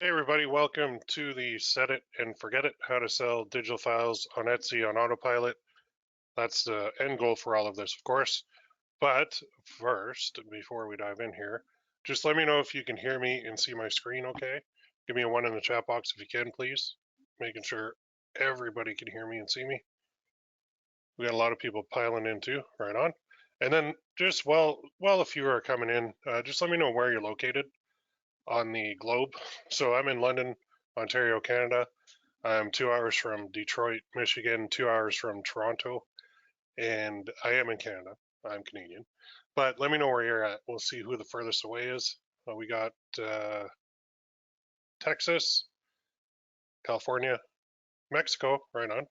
Hey everybody, welcome to the Set It and Forget It, how to sell digital files on Etsy on autopilot. That's the end goal for all of this, of course. But first, before we dive in here, just let me know if you can hear me and see my screen okay. Give me a one in the chat box if you can, please. Making sure everybody can hear me and see me. We got a lot of people piling in too, right on. And then just while a few are coming in, just let me know where you're located on the globe. So I'm in London, Ontario, Canada. I'm 2 hours from Detroit, Michigan, 2 hours from Toronto, and I am in Canada. I'm Canadian. But let me know where you're at. We'll see who the furthest away is. We got Texas, California, Mexico, right on.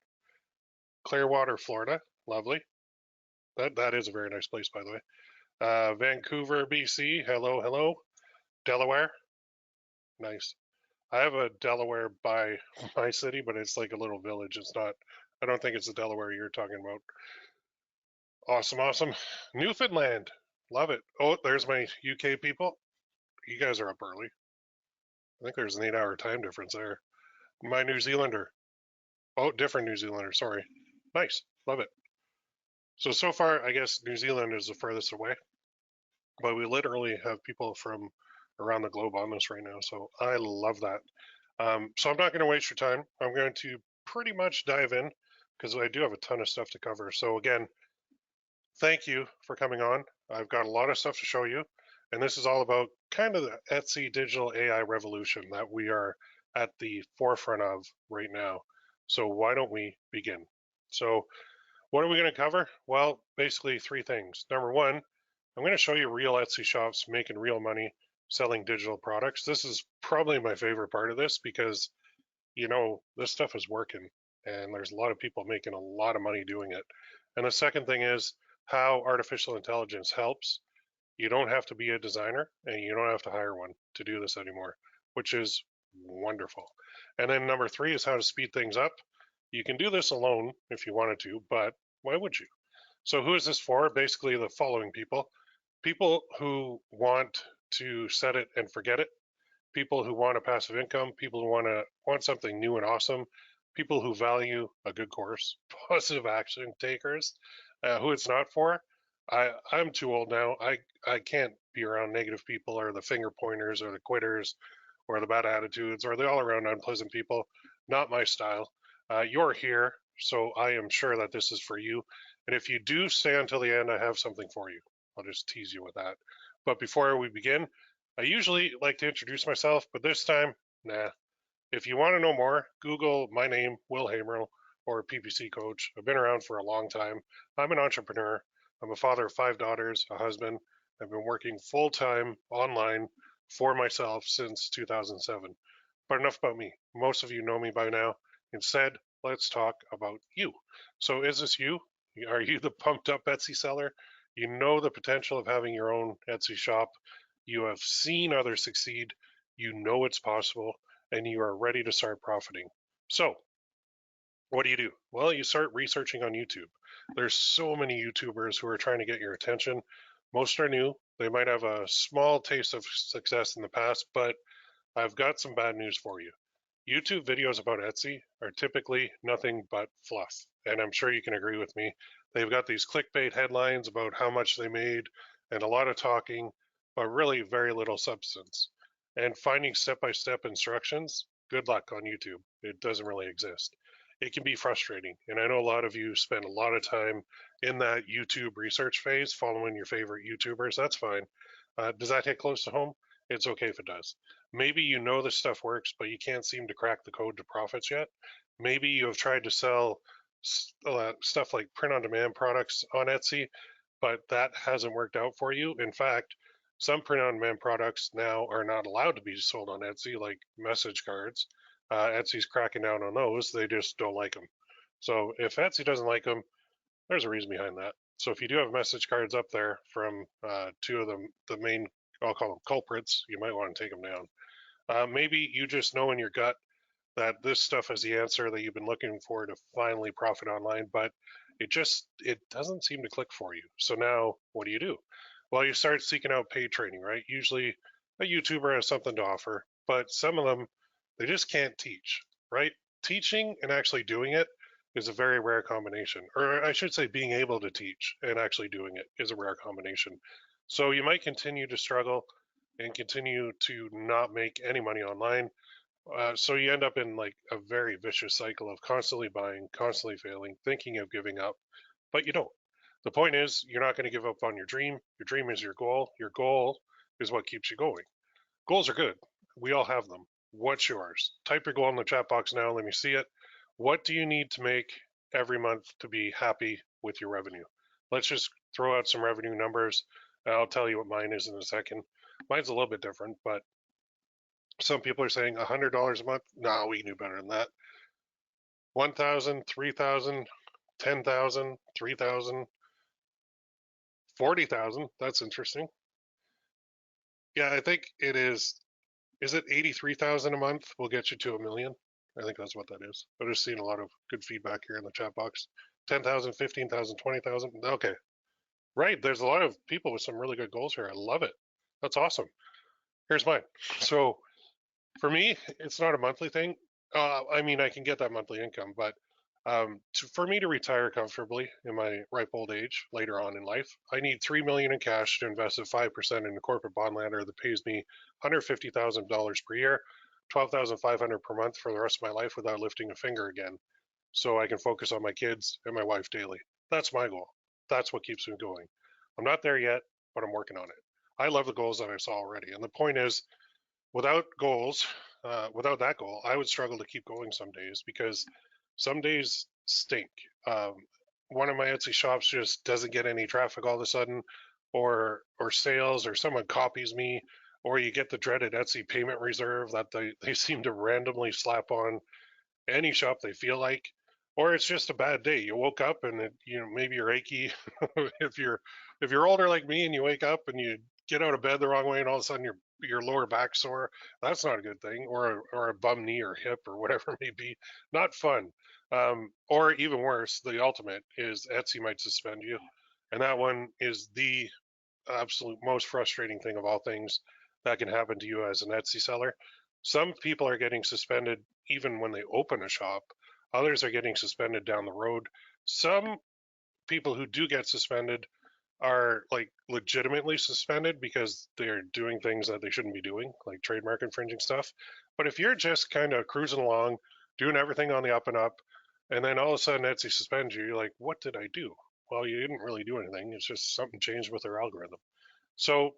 Clearwater, Florida, lovely. That is a very nice place, by the way. Vancouver, BC, hello, hello. Delaware, nice. I have a Delaware by my city, but it's like a little village. It's not. I don't think it's the Delaware you're talking about. Awesome, awesome. Newfoundland. Love it. Oh, there's my UK people. You guys are up early. I think there's an 8 hour time difference there. My New Zealander. Oh, different New Zealander. Sorry. Nice. Love it. So far, I guess New Zealand is the furthest away, but we literally have people from around the globe on this right now. So I love that. So I'm not going to waste your time. I'm going to pretty much dive in because I do have a ton of stuff to cover. So again, thank you for coming on. I've got a lot of stuff to show you, and this is all about kind of the Etsy digital AI revolution that we are at the forefront of right now. So why don't we begin? So what are we going to cover? Well, basically three things. Number one, I'm going to show you real Etsy shops making real money selling digital products. This is probably my favorite part of this because, this stuff is working and there's a lot of people making a lot of money doing it. And the second thing is how artificial intelligence helps. You don't have to be a designer and you don't have to hire one to do this anymore, which is wonderful. And then number three is how to speed things up. You can do this alone if you wanted to, but why would you? So who is this for? Basically the following people. People who want to set it and forget it, people who want a passive income, people who want something new and awesome, people who value a good course, positive action takers. Who it's not for, I'm too old now. I can't be around negative people or the finger pointers or the quitters or the bad attitudes or the all around unpleasant people. Not my style. You're here, so I am sure that this is for you. And if you do stay until the end, I have something for you. I'll just tease you with that. But before we begin, I usually like to introduce myself, but this time, nah. If you want to know more, Google my name, Will Hamero, or PPC Coach. I've been around for a long time. I'm an entrepreneur. I'm a father of 5 daughters, a husband. I've been working full time online for myself since 2007. But enough about me. Most of you know me by now. Instead, let's talk about you. So, is this you? Are you the pumped up Etsy seller? You know the potential of having your own Etsy shop. You have seen others succeed. You know it's possible and you are ready to start profiting. So, what do you do? Well, you start researching on YouTube. There's so many YouTubers who are trying to get your attention. Most are new. They might have a small taste of success in the past, but I've got some bad news for you. YouTube videos about Etsy are typically nothing but fluff. And I'm sure you can agree with me. They've got these clickbait headlines about how much they made and a lot of talking, but really very little substance. And finding step by step instructions, good luck on YouTube. It doesn't really exist. It can be frustrating. And I know a lot of you spend a lot of time in that YouTube research phase following your favorite YouTubers. That's fine. Does that hit close to home? It's okay if it does. Maybe you know this stuff works, but you can't seem to crack the code to profits yet. Maybe you have tried to sell stuff like print on demand products on Etsy, but that hasn't worked out for you. In fact, some print on demand products now are not allowed to be sold on Etsy, like message cards. Etsy's cracking down on those. They just don't like them. So if Etsy doesn't like them, there's a reason behind that. So if you do have message cards up there from two of the main, I'll call them culprits, you might want to take them down. Maybe you just know in your gut that this stuff is the answer that you've been looking for to finally profit online, but it doesn't seem to click for you. So now what do? Well, you start seeking out paid training, right? Usually a YouTuber has something to offer. but some of them, they just can't teach, right? Teaching and actually doing it is a very rare combination. Or I should say, being able to teach and actually doing it is a rare combination. So you might continue to struggle and continue to not make any money online. So you end up in like a very vicious cycle of constantly buying, constantly failing, thinking of giving up, but you don't. The point is, you're not going to give up on your dream. Your dream is your goal. Your goal is what keeps you going. Goals are good. We all have them. What's yours? Type your goal in the chat box now. Let me see it. What do you need to make every month to be happy with your revenue? Let's just throw out some revenue numbers. I'll tell you what mine is in a second. Mine's a little bit different, but some people are saying $100 a month. No, we can do better than that. 1,000, 3,000, 10,000, 3,000, 40,000. That's interesting. Yeah, I think it is. Is it 83,000 a month will get you to $1 million? I think that's what that is. I've just seen a lot of good feedback here in the chat box. 10,000, 15,000, 20,000. Okay. Right. There's a lot of people with some really good goals here. I love it. That's awesome. Here's mine. So for me, it's not a monthly thing. I mean, I can get that monthly income, but for me to retire comfortably in my ripe old age later on in life, I need $3 million in cash to invest at 5% in a corporate bond lender that pays me $150,000 per year, $12,500 per month for the rest of my life without lifting a finger again, so I can focus on my kids and my wife daily. That's my goal. That's what keeps me going. I'm not there yet, but I'm working on it. I love the goals that I saw already, and the point is, without goals, without that goal, I would struggle to keep going some days because some days stink. One of my Etsy shops just doesn't get any traffic all of a sudden, or sales, or someone copies me, or you get the dreaded Etsy payment reserve that they seem to randomly slap on any shop they feel like, or it's just a bad day. You woke up and maybe you're achy. if you're older like me and you wake up and you get out of bed the wrong way and all of a sudden your lower back sore, that's not a good thing. Or a bum knee or hip or whatever it may be, not fun. Or even worse, the ultimate is Etsy might suspend you, and that one is the absolute most frustrating thing of all things that can happen to you as an Etsy seller. Some people are getting suspended even when they open a shop. Others are getting suspended down the road. Some people who do get suspended are like legitimately suspended because they're doing things that they shouldn't be doing, like trademark infringing stuff. But if you're just kind of cruising along, doing everything on the up and up, and then all of a sudden Etsy suspends you, you're like, what did I do? Well, you didn't really do anything. It's just something changed with their algorithm. So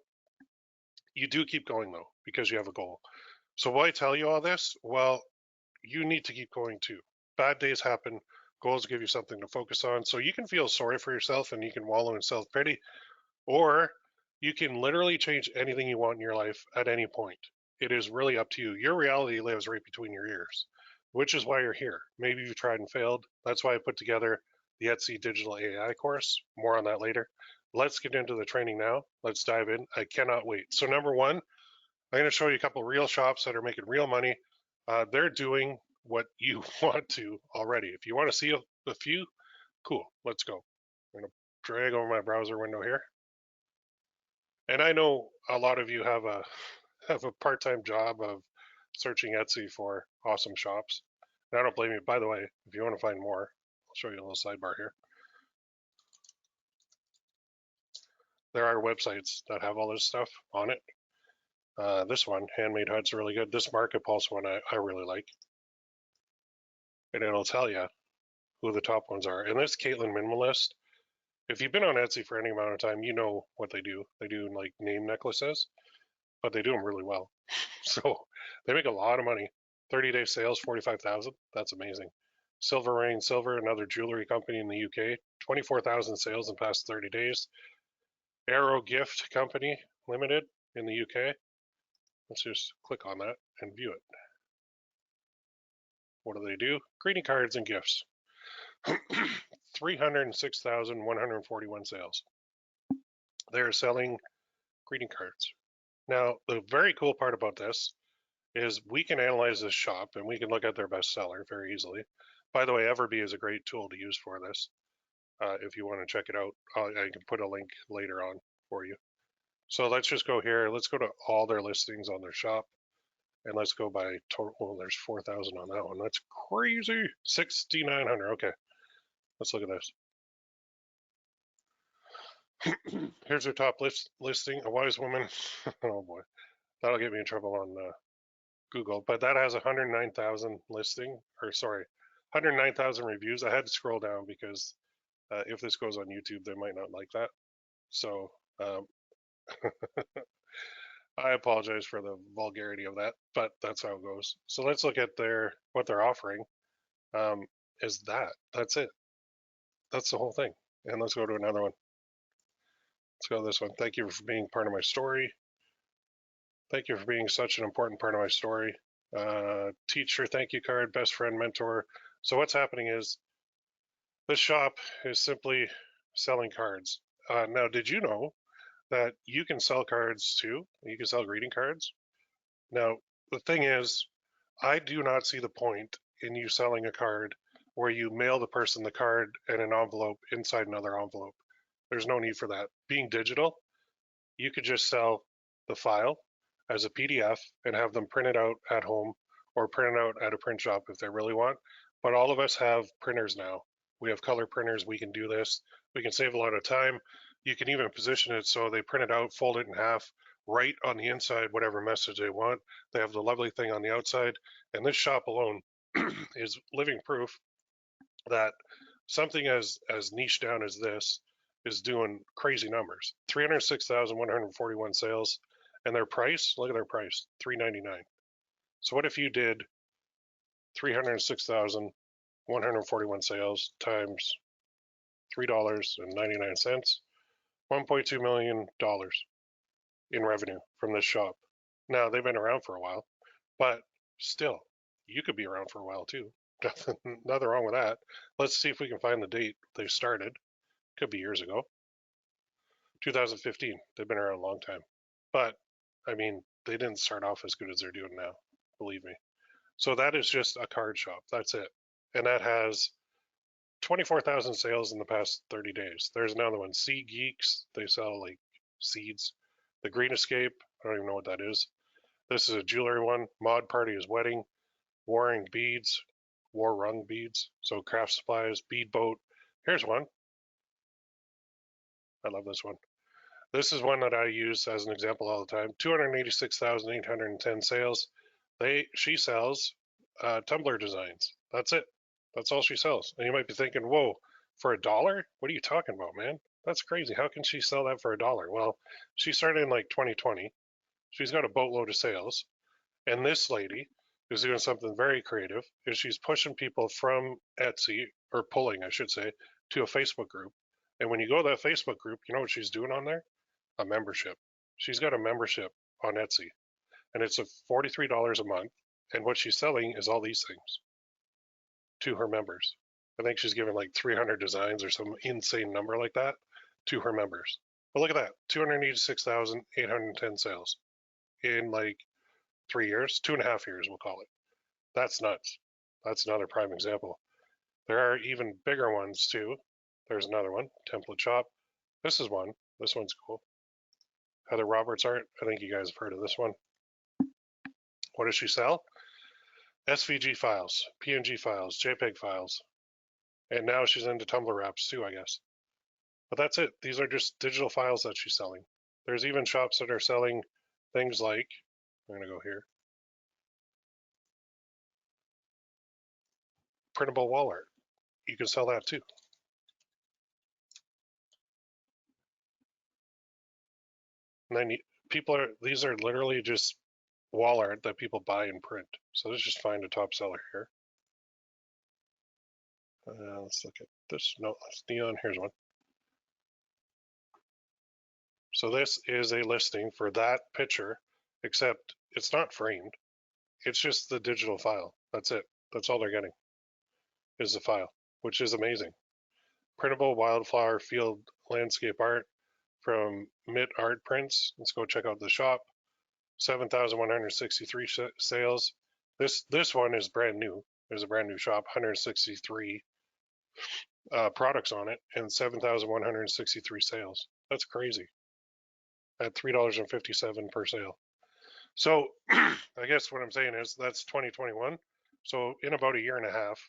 you do keep going though, because you have a goal. So why tell you all this? Well, you need to keep going too. Bad days happen. Goals give you something to focus on. So you can feel sorry for yourself and you can wallow in self pity, or you can literally change anything you want in your life at any point. It is really up to you. Your reality lives right between your ears, which is why you're here. Maybe you've tried and failed. That's why I put together the Etsy Digital AI course. More on that later. Let's get into the training now. Let's dive in. I cannot wait. So number one, I'm going to show you a couple of real shops that are making real money. They're doing what you want to already. If you want to see a few, cool. Let's go. I'm going to drag over my browser window here. And I know a lot of you have a part-time job of searching Etsy for awesome shops. And I don't blame you. By the way, if you want to find more, I'll show you a little sidebar here. There are websites that have all this stuff on it. This one, Handmade Hut's really good. This Market Pulse one I really like. And it'll tell you who the top ones are. And this Caitlin Minimalist, if you've been on Etsy for any amount of time, you know what they do. They do like name necklaces, but they do them really well. So they make a lot of money. 30-day sales, 45,000. That's amazing. Silver Rain Silver, another jewelry company in the UK, 24,000 sales in the past 30 days. Arrow Gift Company Limited in the UK. Let's just click on that and view it. What do they do? Greeting cards and gifts. 306,141 sales. They're selling greeting cards. Now, the very cool part about this is we can analyze this shop and we can look at their bestseller very easily. By the way, Everbee is a great tool to use for this. If you want to check it out, I can put a link later on for you. So let's just go here. Let's go to all their listings on their shop. And let's go by total. Oh, there's 4,000 on that one. That's crazy. 6,900. Okay, let's look at this. Here's her top listing. A wise woman. Oh boy, that'll get me in trouble on Google. But that has 109,000 listing, or sorry, 109,000 reviews. I had to scroll down because if this goes on YouTube, they might not like that. So I apologize for the vulgarity of that, but that's how it goes. So let's look at what they're offering. Is that's it? That's the whole thing. And let's go to another one. Let's go to this one. Thank you for being part of my story. Thank you for being such an important part of my story. Teacher, thank you card, best friend, mentor. So what's happening is this shop is simply selling cards. Now, did you know that you can sell cards too? You can sell greeting cards. Now, the thing is, I do not see the point in you selling a card where you mail the person the card in an envelope inside another envelope. There's no need for that. Being digital, you could just sell the file as a PDF and have them print it out at home or print it out at a print shop if they really want. But all of us have printers now. We have color printers. We can do this. We can save a lot of time. You can even position it so they print it out, fold it in half, write on the inside whatever message they want. They have the lovely thing on the outside. And this shop alone is living proof that something as niche down as this is doing crazy numbers. 306,141 sales, and their price, look at their price, $3.99. So what if you did 306,141 sales times $3.99, $1.2 million in revenue from this shop. Now they've been around for a while, but still, you could be around for a while too. Nothing wrong with that. Let's see if we can find the date they started. Could be years ago. 2015. They've been around a long time. But, I mean, they didn't start off as good as they're doing now. Believe me. So that is just a card shop. That's it. And that has 24,000 sales in the past 30 days. There's another one. Seed Geeks. They sell like seeds. The Green Escape. I don't even know what that is. This is a jewelry one. Mod Party is wedding. Warring beads. War rung beads. So craft supplies. Bead boat. Here's one. I love this one. This is one that I use as an example all the time. 286,810 sales. She sells tumbler designs. That's it. That's all she sells. And you might be thinking, whoa, for $1? What are you talking about, man? That's crazy. How can she sell that for $1? Well, she started in like 2020. She's got a boatload of sales. And this lady is doing something very creative. Is she's pushing people from Etsy, or pulling, I should say, to a Facebook group. And when you go to that Facebook group, you know what she's doing on there? A membership. She's got a membership on Etsy, and it's $43 a month. And what she's selling is all these things to her members. I think she's giving like 300 designs or some insane number like that to her members. But look at that, 286,810 sales in like 3 years, 2.5 years, we'll call it. That's nuts. That's another prime example. There are even bigger ones too. There's another one, template shop. This is one. This one's cool. Heather Roberts art. I think you guys have heard of this one. What does she sell? SVG files, PNG files, JPEG files. And now she's into Tumblr wraps too, I guess. But that's it. These are just digital files that she's selling. There's even shops that are selling things like, I'm going to go here, printable wall art. You can sell that too. And then these are literally just wall art that people buy and print. So let's just find a top seller here. Let's look at this. No, it's neon. Here's one. So this is a listing for that picture, except it's not framed. It's just the digital file. That's it. That's all they're getting is the file, which is amazing. Printable wildflower field landscape art from Mit Art Prints. Let's go check out the shop. 7,163 sales. This one is brand new. There's a brand new shop, 163 products on it, and 7,163 sales. That's crazy. At $3.57 per sale. So I guess what I'm saying is that's 2021. So in about a year and a half,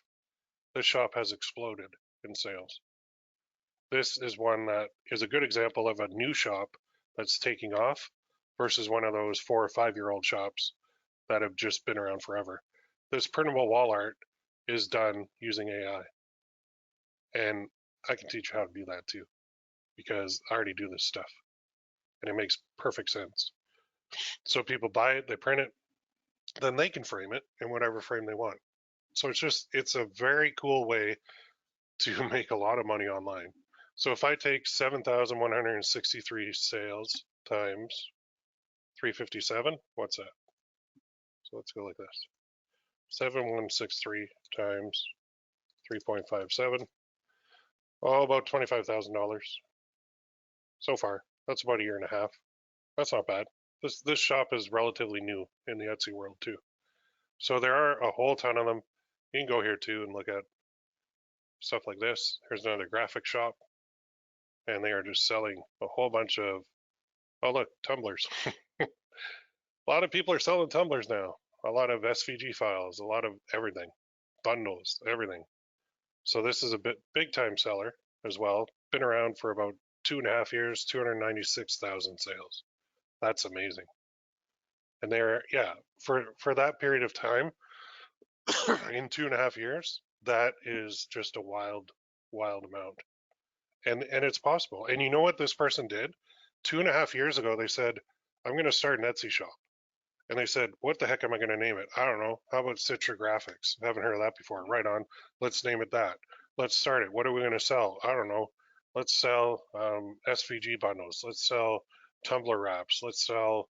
this shop has exploded in sales. This is one that is a good example of a new shop that's taking off versus one of those 4 or 5 year old shops that have just been around forever. This printable wall art is done using AI. And I can teach you how to do that too, because I already do this stuff and it makes perfect sense. So people buy it, they print it, then they can frame it in whatever frame they want. So it's a very cool way to make a lot of money online. So if I take 7,163 sales times 357, what's that? So let's go like this. 7,163 times 3.57. Oh, about $25,000 so far. That's about a year and a half. That's not bad. This shop is relatively new in the Etsy world too. So there are a whole ton of them. You can go here too and look at stuff like this. Here's another graphic shop, and they are just selling a whole bunch of, oh look, tumblers. A lot of people are selling tumblers now. A lot of SVG files, a lot of everything, bundles, everything. So this is a big time seller as well. Been around for about 2.5 years, 296,000 sales. That's amazing. And they're, yeah, for that period of time, in 2.5 years, that is just a wild, wild amount. And it's possible. And you know what this person did? 2.5 years ago, they said, I'm going to start an Etsy shop. And they said, what the heck am I going to name it? I don't know. How about Citra Graphics? I haven't heard of that before. Right on. Let's name it that. Let's start it. What are we going to sell? I don't know. Let's sell SVG bundles. Let's sell Tumblr wraps. Let's sell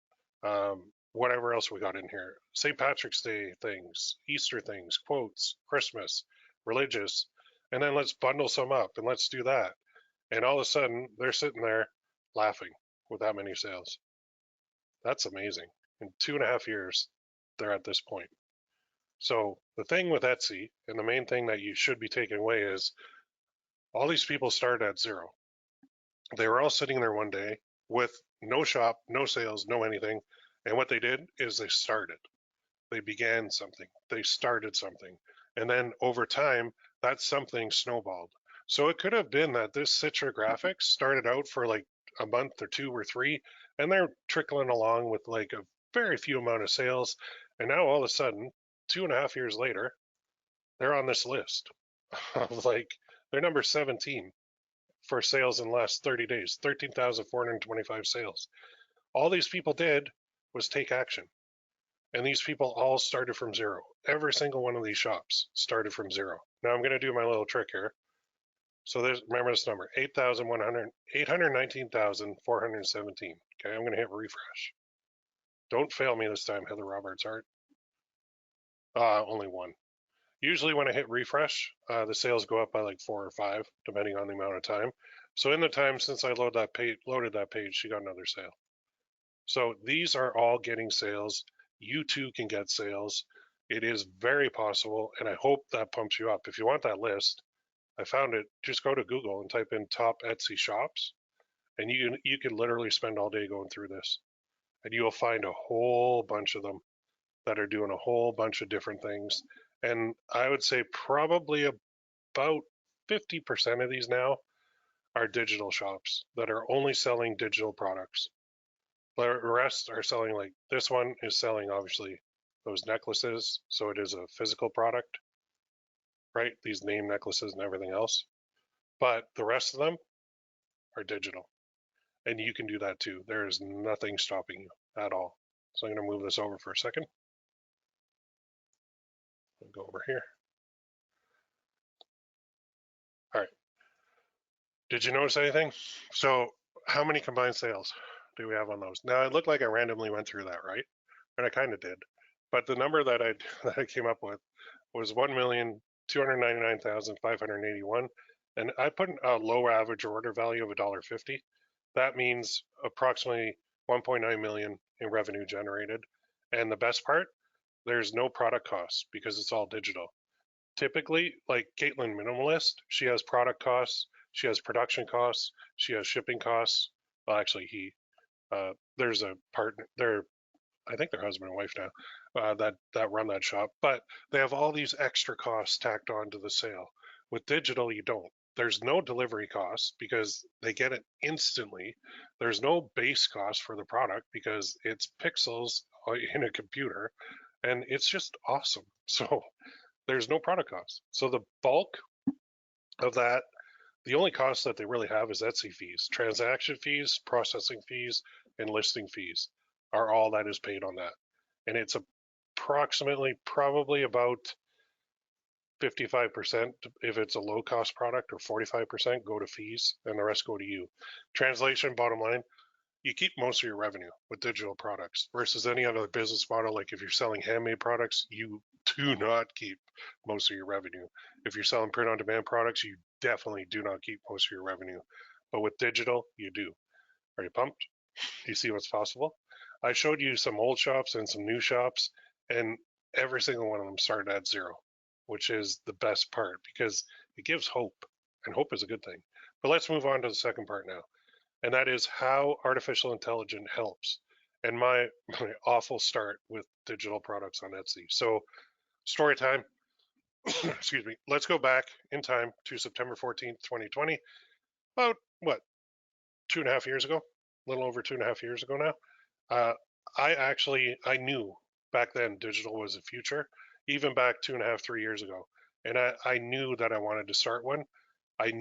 whatever else we got in here. St. Patrick's Day things, Easter things, quotes, Christmas, religious. And then let's bundle some up and let's do that. And all of a sudden, they're sitting there laughing with that many sales. That's amazing. In 2.5 years, they're at this point. So the thing with Etsy, and the main thing that you should be taking away is all these people started at zero. They were all sitting there one day with no shop, no sales, no anything. And what they did is they started. They began something. They started something. And then over time, that something snowballed. So it could have been that this Citra Graphics started out for like a month or 2 or 3, and they're trickling along with like a very few amount of sales. And now all of a sudden, 2.5 years later, they're on this list of like, they're number 17 for sales in the last 30 days, 13,425 sales. All these people did was take action. And these people all started from zero. Every single one of these shops started from zero. Now I'm going to do my little trick here. So remember this number, 819,417. Okay, I'm going to hit refresh. Don't fail me this time, Heather Roberts Art. Only one. Usually when I hit refresh, the sales go up by like 4 or 5, depending on the amount of time. So in the time since I loaded that page, she got another sale. So these are all getting sales. You too can get sales. It is very possible, and I hope that pumps you up. If you want that list, I found it. Just go to Google and type in top Etsy shops, and you can literally spend all day going through this, and you will find a whole bunch of them that are doing a whole bunch of different things. And I would say probably about 50% of these now are digital shops that are only selling digital products. The rest are selling, like this one is selling obviously those necklaces, so it is a physical product, right? These name necklaces and everything else. But the rest of them are digital. And you can do that too. There is nothing stopping you at all. So I'm going to move this over for a second. I'll go over here. All right. Did you notice anything? So how many combined sales do we have on those? Now it looked like I randomly went through that, right? And I kind of did. But the number that I came up with was 1,299,581, and I put a low average order value of $1.50. That means approximately 1.9 million in revenue generated. And the best part, there's no product costs because it's all digital. Typically, like Caitlin Minimalist, she has product costs, she has production costs, she has shipping costs. Well, actually, there's a partner there. I think they're husband and wife now, that run that shop, but they have all these extra costs tacked on to the sale. With digital, you don't. There's no delivery costs because they get it instantly. There's no base cost for the product because it's pixels in a computer, and it's just awesome. So there's no product cost. So the bulk of that, the only cost that they really have is Etsy fees. Transaction fees, processing fees, and listing fees are all that is paid on that. And it's approximately probably about 55% if it's a low cost product, or 45% go to fees, and the rest go to you. Translation, bottom line, you keep most of your revenue with digital products versus any other business model. Like if you're selling handmade products, you do not keep most of your revenue. If you're selling print on demand products, you definitely do not keep most of your revenue. But with digital, you do. Are you pumped? You see what's possible? I showed you some old shops and some new shops, and every single one of them started at zero, which is the best part because it gives hope, and hope is a good thing. But let's move on to the second part now, and that is how artificial intelligence helps, and my awful start with digital products on Etsy. So, story time. Excuse me. Let's go back in time to September 14th, 2020. About what, 2.5 years ago? A little over 2.5 years ago now. Uh, I knew back then digital was the future, even back 2.5, 3 years ago. And I knew that I wanted to start one. I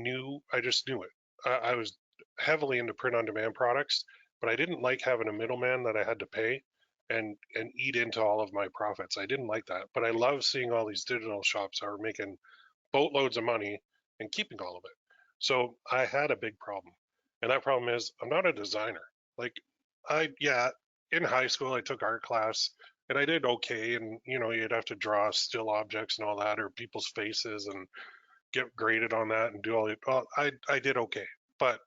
just knew it. I was heavily into print on demand products, but I didn't like having a middleman that I had to pay and eat into all of my profits. I didn't like that, but I love seeing all these digital shops that are making boatloads of money and keeping all of it. So I had a big problem. And that problem is I'm not a designer. Like yeah, in high school I took art class and I did okay. And you'd have to draw still objects and all that, or people's faces, and get graded on that and do all it. Well, I did okay, but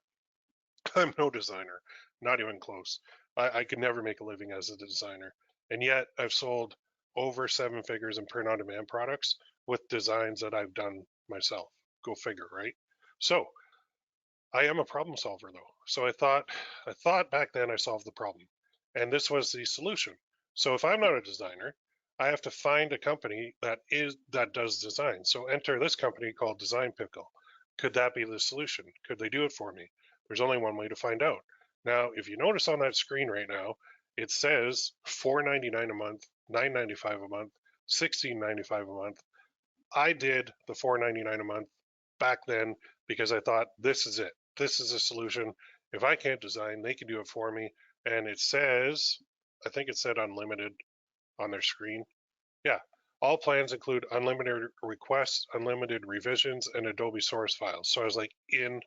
I'm no designer, not even close. I could never make a living as a designer. And yet I've sold over 7 figures in print on demand products with designs that I've done myself. Go figure, right? So I am a problem solver though. So I thought back then I solved the problem. And this was the solution. So if I'm not a designer, I have to find a company that does design. So enter this company called Design Pickle. Could that be the solution? Could they do it for me? There's only one way to find out. Now, if you notice on that screen right now, it says $4.99 a month, $9.95 a month, $16.95 a month. I did the $4.99 a month back then because I thought this is it. This is a solution. If I can't design, they can do it for me. And it says, I think it said unlimited on their screen. Yeah. All plans include unlimited requests, unlimited revisions, and Adobe source files. So I was like, in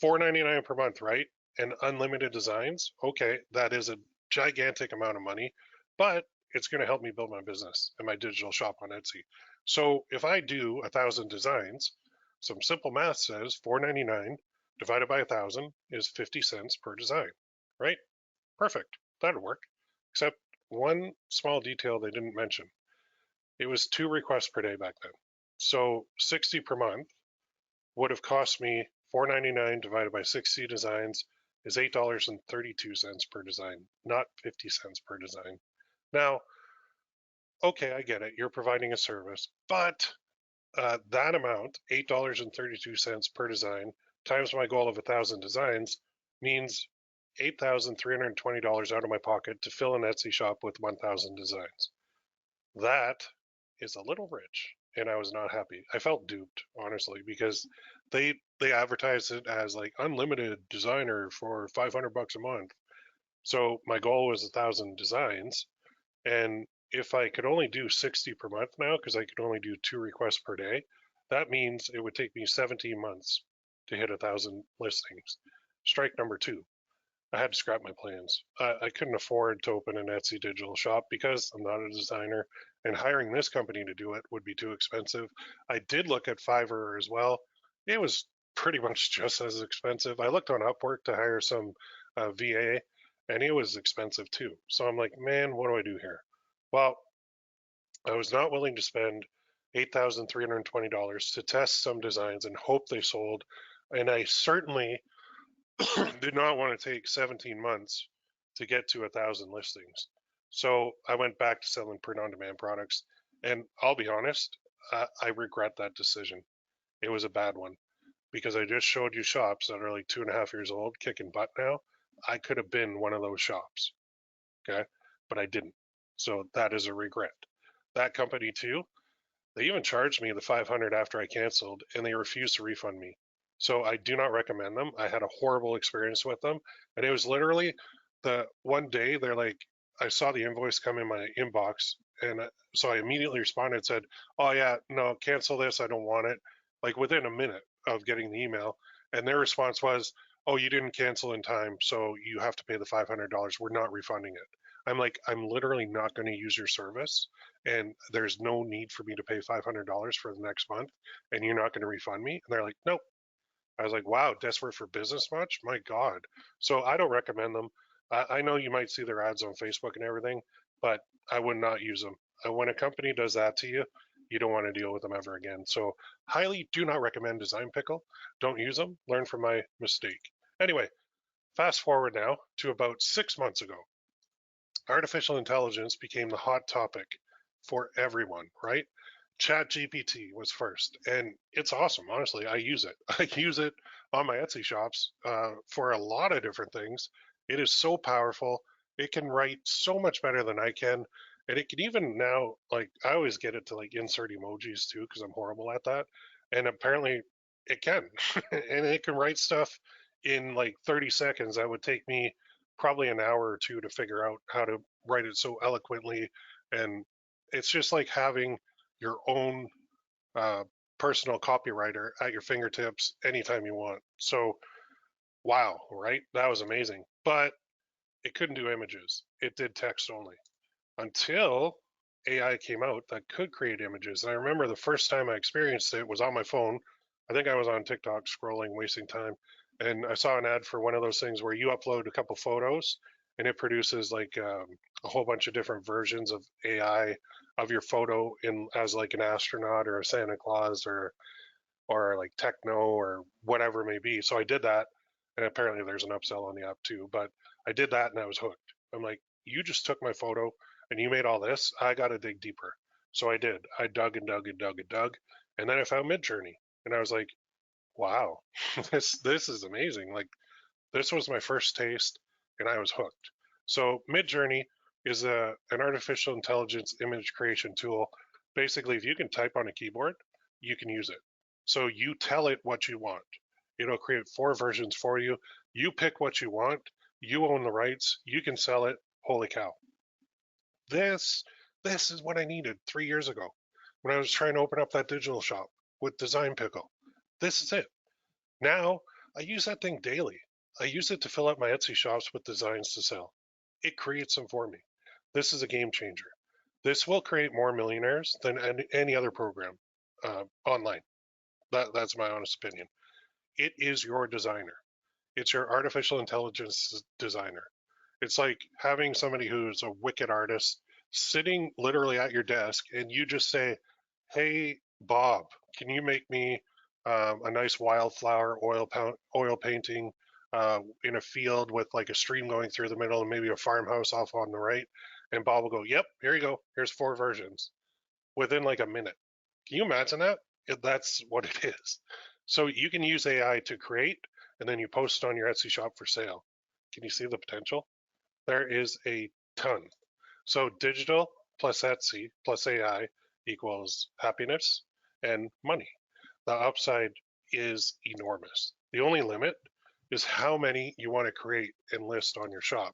$4.99 per month, right? And unlimited designs. Okay, that is a gigantic amount of money, but it's going to help me build my business and my digital shop on Etsy. So if I do 1,000 designs, some simple math says $4.99 divided by 1,000 is 50 cents per design, right? Perfect. That'd work. Except one small detail they didn't mention. It was 2 requests per day back then. So 60 per month would have cost me $4.99 divided by 60 designs is $8.32 per design, not 50 cents per design. Now, okay, I get it. You're providing a service, but that amount, $8.32 per design, times my goal of 1,000 designs, means $8,320 out of my pocket to fill an Etsy shop with 1,000 designs. That is a little rich, and I was not happy. I felt duped, honestly, because they advertised it as like unlimited designer for $500 a month. So my goal was 1,000 designs, and if I could only do 60 per month now, because I could only do 2 requests per day, that means it would take me 17 months to hit 1,000 listings. Strike number 2. I had to scrap my plans. I couldn't afford to open an Etsy digital shop because I'm not a designer, and hiring this company to do it would be too expensive. I did look at Fiverr as well. It was pretty much just as expensive. I looked on Upwork to hire some VA, and it was expensive too. So I'm like, man, what do I do here? Well, I was not willing to spend $8,320 to test some designs and hope they sold. And I certainly did not want to take 17 months to get to 1,000 listings. So I went back to selling print-on-demand products, and I'll be honest, I regret that decision. It was a bad one because I just showed you shops that are like 2.5 years old, kicking butt now. I could have been one of those shops, okay, but I didn't. So that is a regret. That company too, they even charged me the 500 after I canceled, and they refused to refund me. So I do not recommend them. I had a horrible experience with them, and it was literally the one day they're like, I saw the invoice come in my inbox, and so I immediately responded and said, "Oh yeah, no, cancel this. I don't want it." Like within a minute of getting the email, and their response was, "Oh, you didn't cancel in time, so you have to pay the $500. We're not refunding it." I'm like, I'm literally not going to use your service, and there's no need for me to pay $500 for the next month, and you're not going to refund me. And they're like, nope. I was like, wow, desperate for business much? My God. So I don't recommend them. I know you might see their ads on Facebook and everything, but I would not use them. When a company does that to you, you don't want to deal with them ever again. So highly do not recommend Design Pickle. Don't use them. Learn from my mistake. Anyway, fast forward now to about 6 months ago. Artificial intelligence became the hot topic for everyone, right? Chat GPT was first, and it's awesome. Honestly, I use it. I use it on my Etsy shops for a lot of different things. It is so powerful. It can write so much better than I can, and it can even now, like, I always get it to like insert emojis too because I'm horrible at that. And apparently, it can, and it can write stuff in like 30 seconds that would take me probably an hour or two to figure out how to write it so eloquently. And it's just like having your own uh, personal copywriter at your fingertips anytime you want. So, wow, right? That was amazing. But it couldn't do images, it did text only until AI came out that could create images. And I remember the first time I experienced it was on my phone. I think I was on TikTok scrolling, wasting time. And I saw an ad for one of those things where you upload a couple photos and it produces like a whole bunch of different versions of AI of your photo in as like an astronaut or a Santa Claus or like techno or whatever it may be. So I did that, and apparently there's an upsell on the app too. But I did that and I was hooked. I'm like, you just took my photo and you made all this. I got to dig deeper. So I did. I dug and dug and dug and dug, and then I found Midjourney, and I was like, wow, this is amazing. Like this was my first taste, and I was hooked. So Midjourney is an artificial intelligence image creation tool. Basically, if you can type on a keyboard, you can use it. So you tell it what you want. It'll create 4 versions for you. You pick what you want. You own the rights. You can sell it. Holy cow. This this is what I needed 3 years ago when I was trying to open up that digital shop with Design Pickle. This is it. Now I use that thing daily. I use it to fill up my Etsy shops with designs to sell. It creates them for me. This is a game changer. This will create more millionaires than any other program online. That's my honest opinion. It is your designer. It's your artificial intelligence designer. It's like having somebody who's a wicked artist sitting literally at your desk and you just say, "Hey, Bob, can you make me a nice wildflower oil painting in a field with like a stream going through the middle and maybe a farmhouse off on the right?" And Bob will go, "Yep, here you go. Here's 4 versions," within like a minute. Can you imagine that? That's what it is. So you can use AI to create, and then you post it on your Etsy shop for sale. Can you see the potential? There is a ton. So digital plus Etsy plus AI equals happiness and money. The upside is enormous. The only limit is how many you want to create and list on your shop.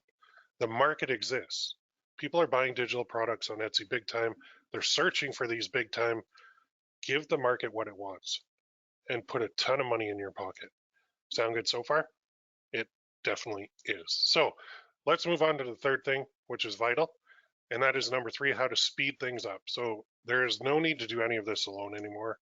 The market exists. People are buying digital products on Etsy big time. They're searching for these big time. Give the market what it wants and put a ton of money in your pocket. Sound good so far? It definitely is. So let's move on to the third thing, which is vital. And that is number 3, how to speed things up. So there is no need to do any of this alone anymore.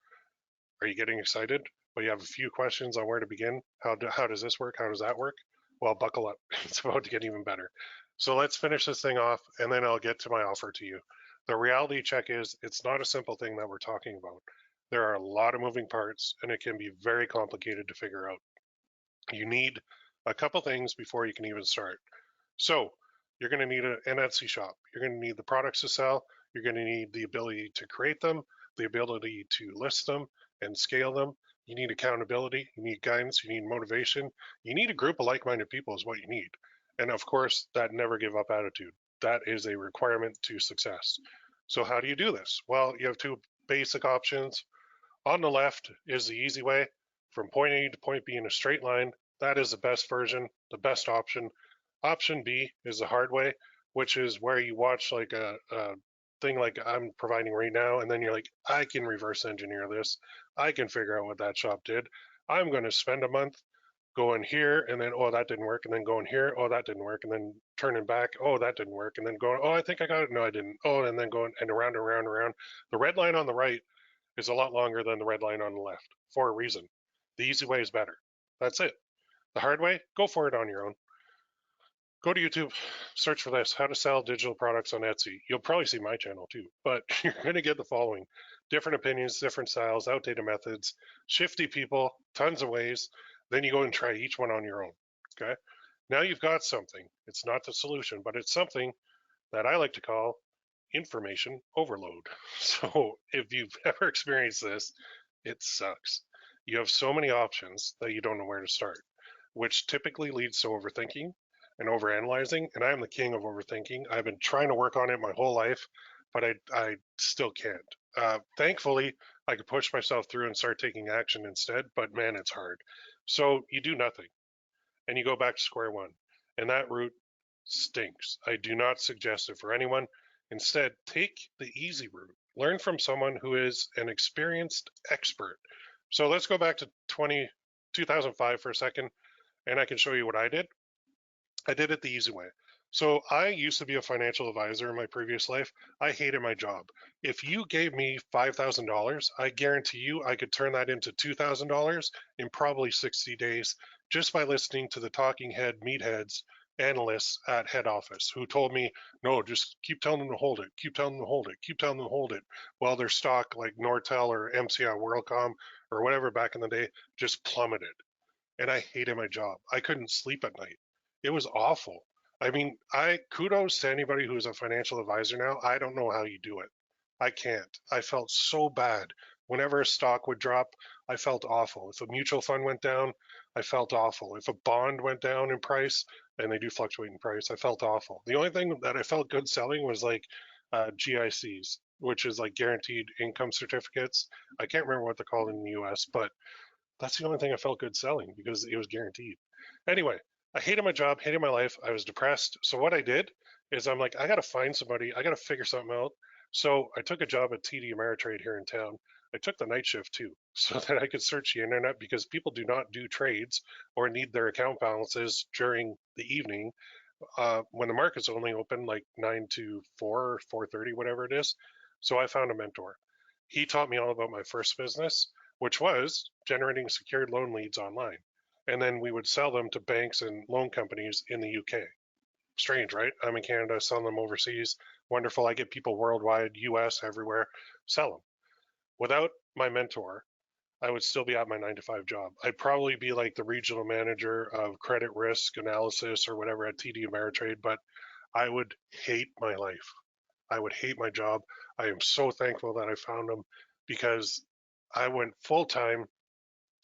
Are you getting excited? Well, you have a few questions on where to begin. How does this work? How does that work? Well, buckle up. It's about to get even better. So let's finish this thing off, and then I'll get to my offer to you. The reality check is it's not a simple thing that we're talking about. There are a lot of moving parts, and it can be very complicated to figure out. You need a couple things before you can even start. So You're going to need an Etsy shop. You're going to need the products to sell. You're going to need the ability to create them, the ability to list them and scale them. You need accountability. You need guidance. You need motivation. You need a group of like-minded people is what you need. And of course, that never give up attitude. That is a requirement to success. So how do you do this? Well, you have two basic options. On the left is the easy way from point A to point B in a straight line. That is the best version, the best option. Option B is the hard way, which is where you watch like a thing like I'm providing right now, and then you're like, I can reverse engineer this. I can figure out what that shop did. I'm going to spend a month going here, and then, oh, that didn't work, and then going here, oh, that didn't work, and then turning back, oh, that didn't work, and then going, oh, I think I got it. No, I didn't. Oh, and then going and around and around and around. The red line on the right is a lot longer than the red line on the left for a reason. The easy way is better. That's it. The hard way, go for it on your own. Go to YouTube, search for this, how to sell digital products on Etsy. You'll probably see my channel too, but you're going to get the following: different opinions, different styles, outdated methods, shifty people, tons of ways. Then you go and try each one on your own. Okay. Now you've got something. It's not the solution, but it's something that I like to call information overload. So if you've ever experienced this, it sucks. You have so many options that you don't know where to start, which typically leads to overthinking and overanalyzing. And I am the king of overthinking. I've been trying to work on it my whole life, but I still can't. Thankfully, I could push myself through and start taking action instead, but man, it's hard. So you do nothing and you go back to square one. And that route stinks. I do not suggest it for anyone. Instead, take the easy route. Learn from someone who is an experienced expert. So let's go back to 2005 for a second, and I can show you what I did. I did it the easy way. So I used to be a financial advisor in my previous life. I hated my job. If you gave me $5,000, I guarantee you I could turn that into $2,000 in probably 60 days just by listening to the talking head meatheads analysts at head office who told me, no, just keep telling them to hold it, keep telling them to hold it, keep telling them to hold it. While their stock like Nortel or MCI WorldCom or whatever back in the day just plummeted. And I hated my job. I couldn't sleep at night. It was awful. I mean, I kudos to anybody who's a financial advisor now. I don't know how you do it. I can't. I felt so bad. Whenever a stock would drop, I felt awful. If a mutual fund went down, I felt awful. If a bond went down in price, and they do fluctuate in price, I felt awful. The only thing that I felt good selling was like GICs, which is like guaranteed income certificates. I can't remember what they're called in the US, but that's the only thing I felt good selling because it was guaranteed. Anyway, I hated my job, hated my life. I was depressed. So what I did is I'm like, I got to find somebody. I got to figure something out. So I took a job at TD Ameritrade here in town. I took the night shift too, so that I could search the internet because people do not do trades or need their account balances during the evening when the market's only open like 9 to 4 or 4:30, whatever it is. So I found a mentor. He taught me all about my first business, which was generating secured loan leads online. And then we would sell them to banks and loan companies in the UK. Strange, right? I'm in Canada, selling them overseas. Wonderful. I get people worldwide, US, everywhere, sell them. Without my mentor, I would still be at my 9 to 5 job. I'd probably be like the regional manager of credit risk analysis or whatever at TD Ameritrade, but I would hate my life. I would hate my job. I am so thankful that I found him because I went full time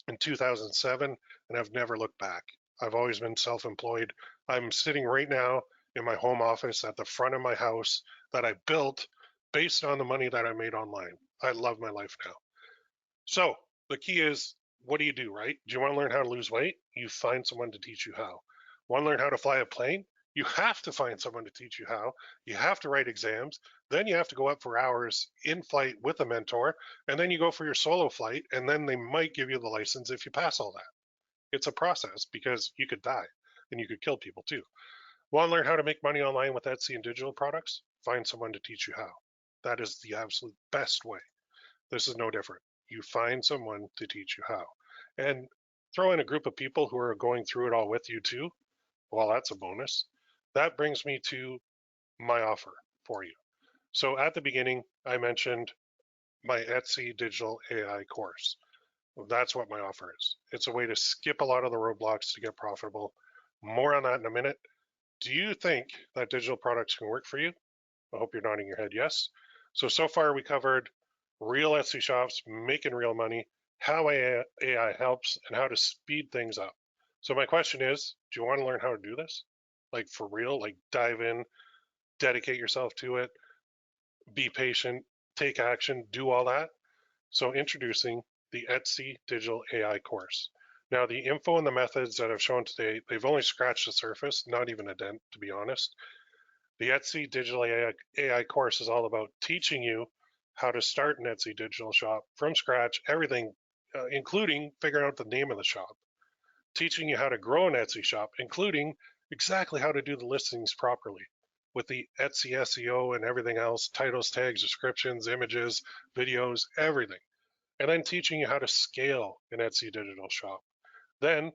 in 2007 and I've never looked back. I've always been self-employed. I'm sitting right now in my home office at the front of my house that I built based on the money that I made online. I love my life now. So the key is, what do, right? Do you want to learn how to lose weight? You find someone to teach you how. Want to learn how to fly a plane? You have to find someone to teach you how. You have to write exams. Then you have to go up for hours in flight with a mentor. And then you go for your solo flight. And then they might give you the license if you pass all that. It's a process because you could die and you could kill people too. Want to learn how to make money online with Etsy and digital products? Find someone to teach you how. That is the absolute best way. This is no different. You find someone to teach you how. And throw in a group of people who are going through it all with you too. Well, that's a bonus. That brings me to my offer for you. So at the beginning, I mentioned my Etsy digital AI course. That's what my offer is. It's a way to skip a lot of the roadblocks to get profitable. More on that in a minute. Do you think that digital products can work for you? I hope you're nodding your head yes. So far we covered real Etsy shops, making real money, how AI helps, and how to speed things up. So my question is, do you want to learn how to do this? Like for real, like dive in, dedicate yourself to it, be patient, take action, do all that? So introducing the Etsy Digital AI course. Now the info and the methods that I've shown today, they've only scratched the surface, not even a dent, to be honest. The Etsy Digital AI course is all about teaching you how to start an Etsy digital shop from scratch, everything, including figuring out the name of the shop, teaching you how to grow an Etsy shop, including exactly how to do the listings properly with the Etsy SEO and everything else, titles, tags, descriptions, images, videos, everything. And then teaching you how to scale an Etsy digital shop. Then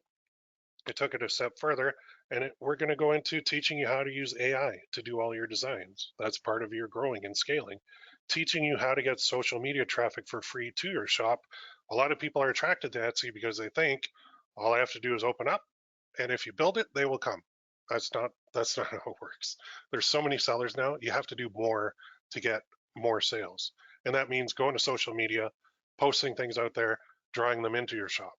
I took it a step further, and we're going to go into teaching you how to use AI to do all your designs. That's part of your growing and scaling. Teaching you how to get social media traffic for free to your shop. A lot of people are attracted to Etsy because they think all I have to do is open up, and if you build it, they will come. That's not how it works. There's so many sellers now. You have to do more to get more sales, and that means going to social media, posting things out there, drawing them into your shop.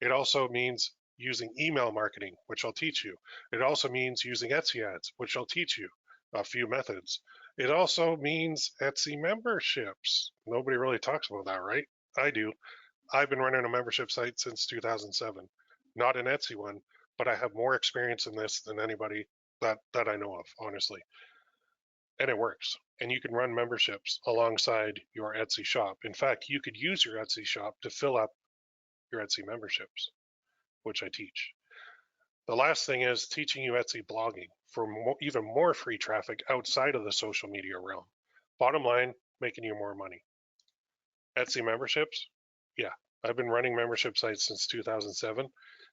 It also means using email marketing, which I'll teach you. It also means using Etsy ads, which I'll teach you a few methods. It also means Etsy memberships. Nobody really talks about that, right? I do. I've been running a membership site since 2007, not an Etsy one, but I have more experience in this than anybody that I know of, honestly. And it works. And you can run memberships alongside your Etsy shop. In fact, you could use your Etsy shop to fill up your Etsy memberships, which I teach. The last thing is teaching you Etsy blogging for even more free traffic outside of the social media realm. Bottom line, making you more money. Etsy memberships, yeah, I've been running membership sites since 2007,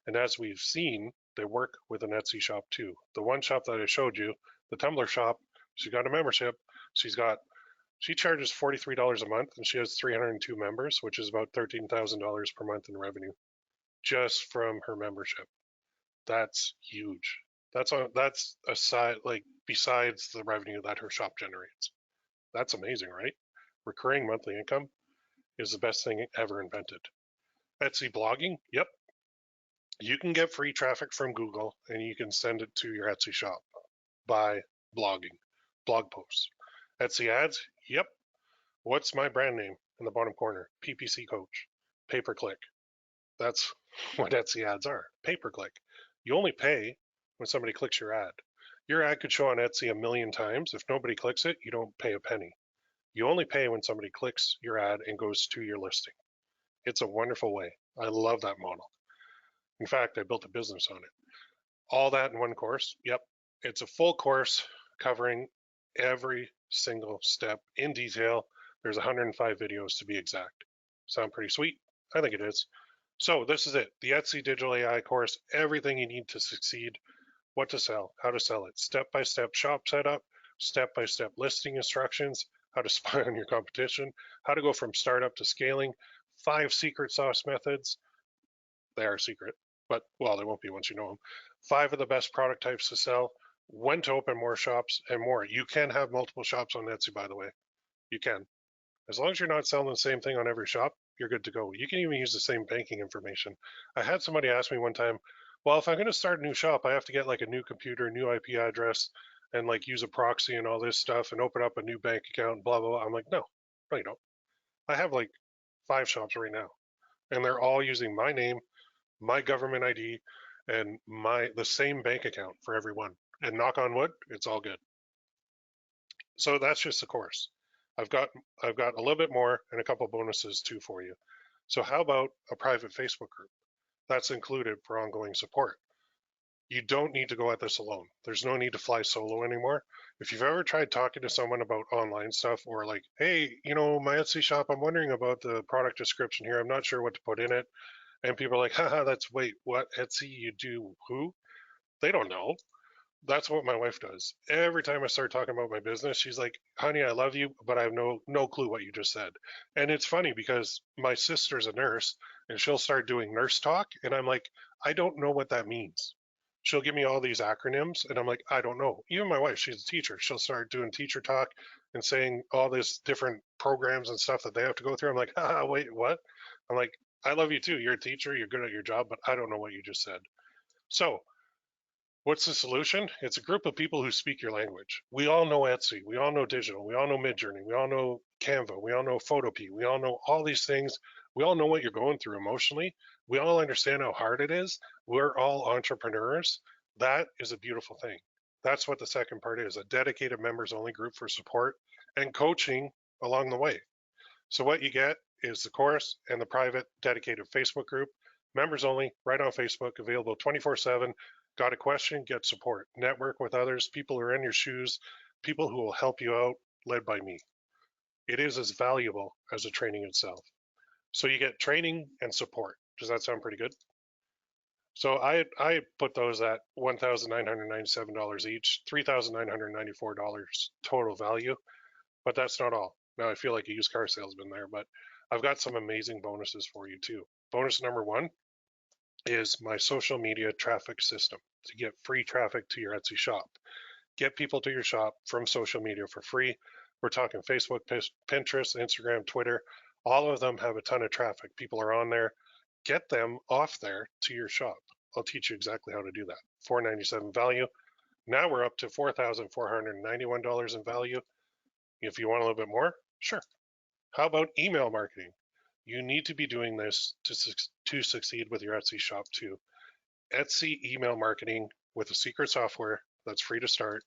and as we've seen, they work with an Etsy shop too. The one shop that I showed you, the Tumblr shop, she got a membership. She charges $43 a month, and she has 302 members, which is about $13,000 per month in revenue just from her membership. That's huge. That's aside, like besides the revenue that her shop generates. That's amazing, right? Recurring monthly income is the best thing ever invented. Etsy blogging, yep. You can get free traffic from Google and you can send it to your Etsy shop by blogging, blog posts. Etsy ads, yep. What's my brand name in the bottom corner? PPC Coach, pay per click. That's what Etsy ads are, pay per click. You only pay when somebody clicks your ad. Your ad could show on Etsy a million times. If nobody clicks it, you don't pay a penny. You only pay when somebody clicks your ad and goes to your listing. It's a wonderful way. I love that model. In fact, I built a business on it. All that in one course. Yep. It's a full course covering every single step in detail. There's 105 videos to be exact. Sound pretty sweet? I think it is. So this is it, the Etsy Digital AI course, everything you need to succeed, what to sell, how to sell it, step-by-step shop setup, step-by-step listing instructions, how to spy on your competition, how to go from startup to scaling, 5 secret sauce methods. They are secret, but well, they won't be once you know them. 5 of the best product types to sell, when to open more shops, and more. You can have multiple shops on Etsy, by the way. You can. As long as you're not selling the same thing on every shop, you're good to go. You can even use the same banking information. I had somebody ask me one time, well, if I'm going to start a new shop, I have to get like a new computer, new IP address, and like use a proxy and all this stuff and open up a new bank account, blah, blah, blah. I'm like, no, you don't. I have like 5 shops right now, and they're all using my name, my government ID, and the same bank account for every one. And knock on wood, it's all good. So that's just the course. I've got a little bit more and a couple bonuses too for you. So how about a private Facebook group? That's included for ongoing support. You don't need to go at this alone. There's no need to fly solo anymore. If you've ever tried talking to someone about online stuff or like, hey, my Etsy shop, I'm wondering about the product description here. I'm not sure what to put in it. And people are like, haha, wait, what Etsy? You do who? They don't know. That's what my wife does. Every time I start talking about my business, she's like, honey, I love you, but I have no clue what you just said. And it's funny because my sister's a nurse and she'll start doing nurse talk. And I'm like, I don't know what that means. she'll give me all these acronyms and I'm like, I don't know. Even my wife, she's a teacher. She'll start doing teacher talk and saying all this different programs and stuff that they have to go through. I'm like, wait, what? I'm like, I love you too. You're a teacher. You're good at your job, but I don't know what you just said. So what's the solution? It's a group of people who speak your language. We all know Etsy. We all know digital. We all know Midjourney. We all know Canva. We all know Photopea. We all know all these things. We all know what you're going through emotionally. We all understand how hard it is. We're all entrepreneurs. That is a beautiful thing. That's what the second part is, a dedicated members only group for support and coaching along the way. So what you get is the course and the private dedicated Facebook group, members only, right on Facebook, available 24/7. Got a question, get support. Network with others, people who are in your shoes, people who will help you out, led by me. It is as valuable as the training itself. So you get training and support. Does that sound pretty good? So I put those at $1,997 each, $3,994 total value, but that's not all. Now I feel like a used car salesman there, but I've got some amazing bonuses for you too. Bonus number one is my social media traffic system to get free traffic to your Etsy shop. Get people to your shop from social media for free. We're talking Facebook, Pinterest, Instagram, Twitter. All of them have a ton of traffic. People are on there. Get them off there to your shop. I'll teach you exactly how to do that. $497 value. Now we're up to $4,491 in value. If you want a little bit more, sure. How about email marketing? You need to be doing this to succeed with your Etsy shop too. Etsy email marketing with a secret software that's free to start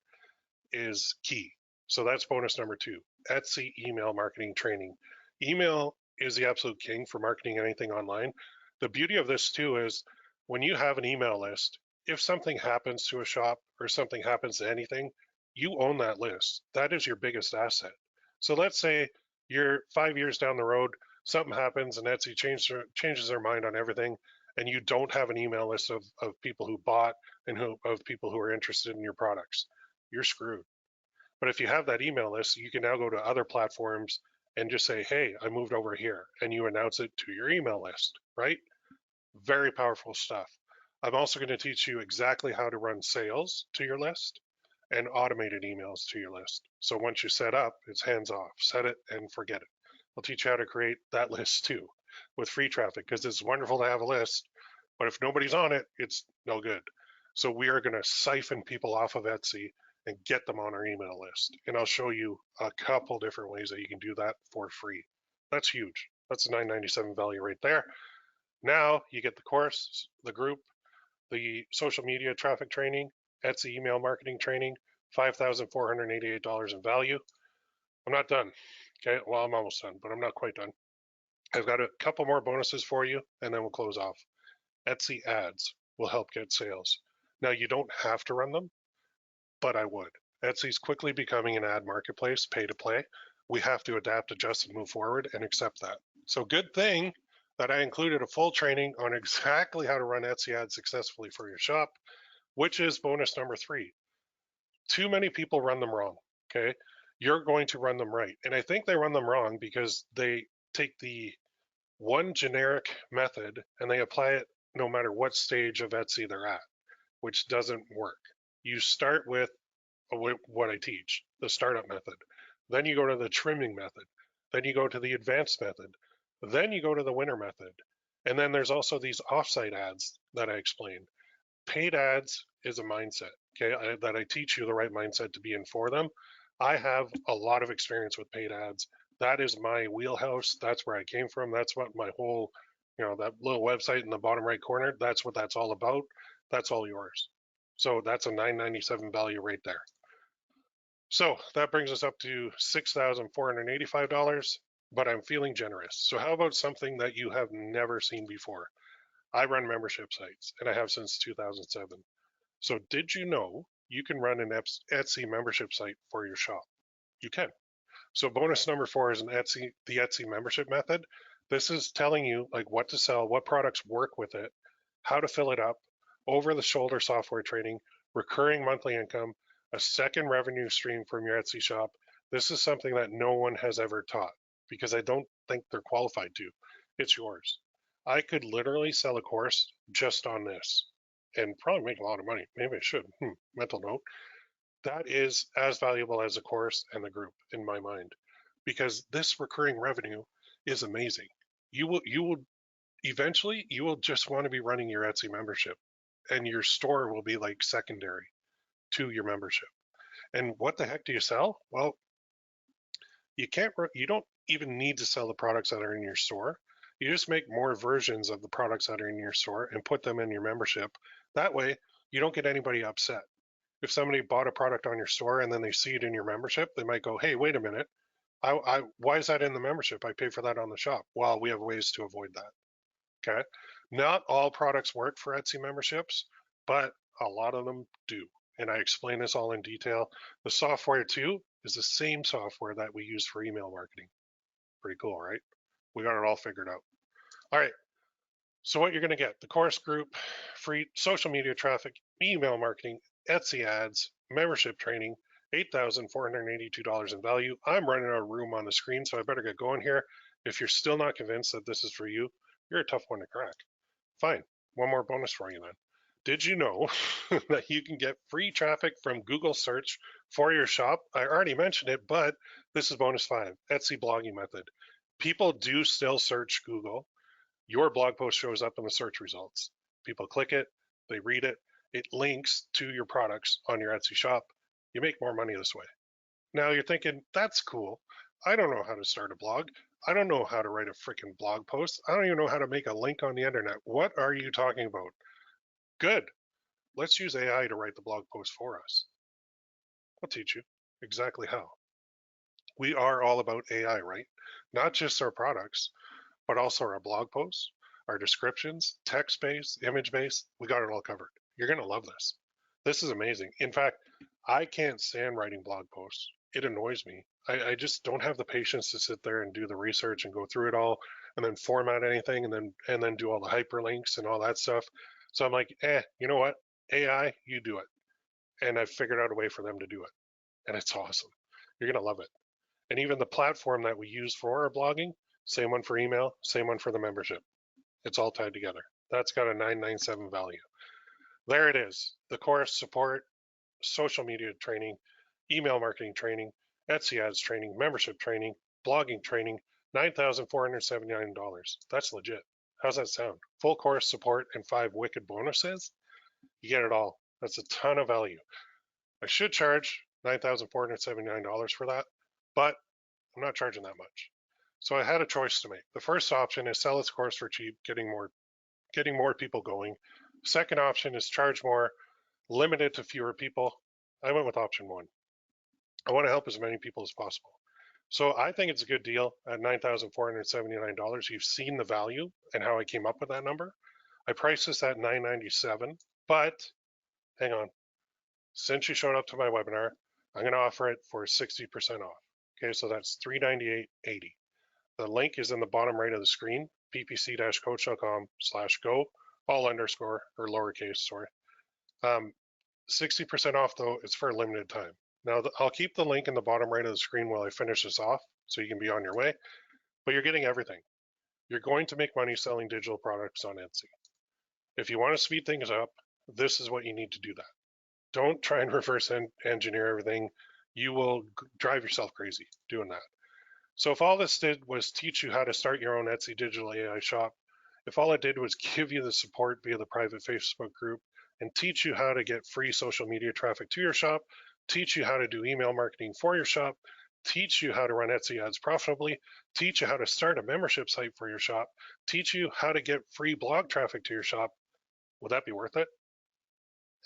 is key. So that's bonus number two, Etsy email marketing training. Email is the absolute king for marketing anything online. The beauty of this too is when you have an email list, if something happens to a shop or something happens to anything, you own that list. That is your biggest asset. So let's say you're 5 years down the road, something happens and Etsy changes their mind on everything, and you don't have an email list of people who bought and of people who are interested in your products. You're screwed. But if you have that email list, you can now go to other platforms and just say, hey, I moved over here, and you announce it to your email list, right? Very powerful stuff. I'm also going to teach you exactly how to run sales to your list and automated emails to your list. So once you set up, it's hands off. Set it and forget it. I'll teach you how to create that list too with free traffic, because it's wonderful to have a list, but if nobody's on it, it's no good. So we are going to siphon people off of Etsy and get them on our email list. And I'll show you a couple different ways that you can do that for free. That's huge. That's a $997 value right there. Now you get the course, the group, the social media traffic training, Etsy email marketing training, $5,488 in value. I'm not done. Okay, well, I'm almost done, but I'm not quite done. I've got a couple more bonuses for you, and then we'll close off. Etsy ads will help get sales. Now, you don't have to run them, but I would. Etsy's quickly becoming an ad marketplace, pay to play. We have to adapt, adjust, and move forward and accept that. So good thing that I included a full training on exactly how to run Etsy ads successfully for your shop, which is bonus number three. Too many people run them wrong, okay? You're going to run them right. And I think they run them wrong because they take the one generic method and they apply it no matter what stage of Etsy they're at, which doesn't work. You start with what I teach, the startup method. Then you go to the trimming method. Then you go to the advanced method. Then you go to the winner method. And then there's also these offsite ads that I explained. Paid ads is a mindset, okay, that I teach you the right mindset to be in for them. I have a lot of experience with paid ads. That is my wheelhouse. That's where I came from. That's what my whole, that little website in the bottom right corner, that's what that's all about. That's all yours. So that's a $997 value right there. So that brings us up to $6,485, but I'm feeling generous. So how about something that you have never seen before? I run membership sites, and I have since 2007. So did you know you can run an Etsy membership site for your shop? You can. So bonus number four is the Etsy membership method. This is telling you like what to sell, what products work with it, how to fill it up, over-the-shoulder software training, recurring monthly income, a second revenue stream from your Etsy shop. This is something that no one has ever taught because I don't think they're qualified to. It's yours. I could literally sell a course just on this. and probably make a lot of money. Maybe I should. Mental note. That is as valuable as the course and the group in my mind, because this recurring revenue is amazing. You will eventually you will just want to be running your Etsy membership, and your store will be like secondary to your membership. And what the heck do you sell? Well, you don't even need to sell the products that are in your store. You just make more versions of the products that are in your store and put them in your membership. That way, you don't get anybody upset. If somebody bought a product on your store and then they see it in your membership, they might go, "Hey, wait a minute. Why is that in the membership? I pay for that on the shop." Well, we have ways to avoid that. Okay. Not all products work for Etsy memberships, but a lot of them do. And I explain this all in detail. The software too is the same software that we use for email marketing. Pretty cool, right? We got it all figured out. All right. So what you're going to get, the course group, free social media traffic, email marketing, Etsy ads, membership training, $8,482 in value. I'm running out of room on the screen, so I better get going here. If you're still not convinced that this is for you, you're a tough one to crack. Fine. One more bonus for you then. Did you know that you can get free traffic from Google search for your shop? I already mentioned it, but this is bonus 5, Etsy blogging method. People do still search Google. Your blog post shows up in the search results. People click it, they read it, it links to your products on your Etsy shop. You make more money this way. Now you're thinking, that's cool. I don't know how to start a blog. I don't know how to write a freaking blog post. I don't even know how to make a link on the internet. What are you talking about? Good. Let's use AI to write the blog post for us. I'll teach you exactly how. We are all about AI, right? Not just our products, but also our blog posts, our descriptions, text-based, image-based. We got it all covered. You're going to love this. This is amazing. In fact, I can't stand writing blog posts. It annoys me. I just don't have the patience to sit there and do the research and go through it all and then format anything and then do all the hyperlinks and all that stuff. So I'm like, you know what? AI, you do it. And I've figured out a way for them to do it. And it's awesome. You're going to love it. And even the platform that we use for our blogging, same one for email, same one for the membership. It's all tied together. That's got a 997 value. There it is. The course, support, social media training, email marketing training, Etsy ads training, membership training, blogging training, $9,479. That's legit. How's that sound? Full course support and 5 wicked bonuses. You get it all. That's a ton of value. I should charge $9,479 for that, but I'm not charging that much. So I had a choice to make. The first option is sell this course for cheap, getting more people going. Second option is charge more, limited to fewer people. I went with option 1. I want to help as many people as possible. So I think it's a good deal at $9,479. You've seen the value and how I came up with that number. I priced this at $997, but hang on. Since you showed up to my webinar, I'm going to offer it for 60% off. Okay, so that's $398.80. The link is in the bottom right of the screen, ppc-coach.com/go, all underscore or lowercase, sorry. 60% off though, it's for a limited time. Now I'll keep the link in the bottom right of the screen while I finish this off so you can be on your way, but you're getting everything. You're going to make money selling digital products on Etsy. If you want to speed things up, this is what you need to do that. Don't try and reverse engineer everything. You will drive yourself crazy doing that. So if all this did was teach you how to start your own Etsy digital AI shop, if all it did was give you the support via the private Facebook group and teach you how to get free social media traffic to your shop, teach you how to do email marketing for your shop, teach you how to run Etsy ads profitably, teach you how to start a membership site for your shop, teach you how to get free blog traffic to your shop, would that be worth it?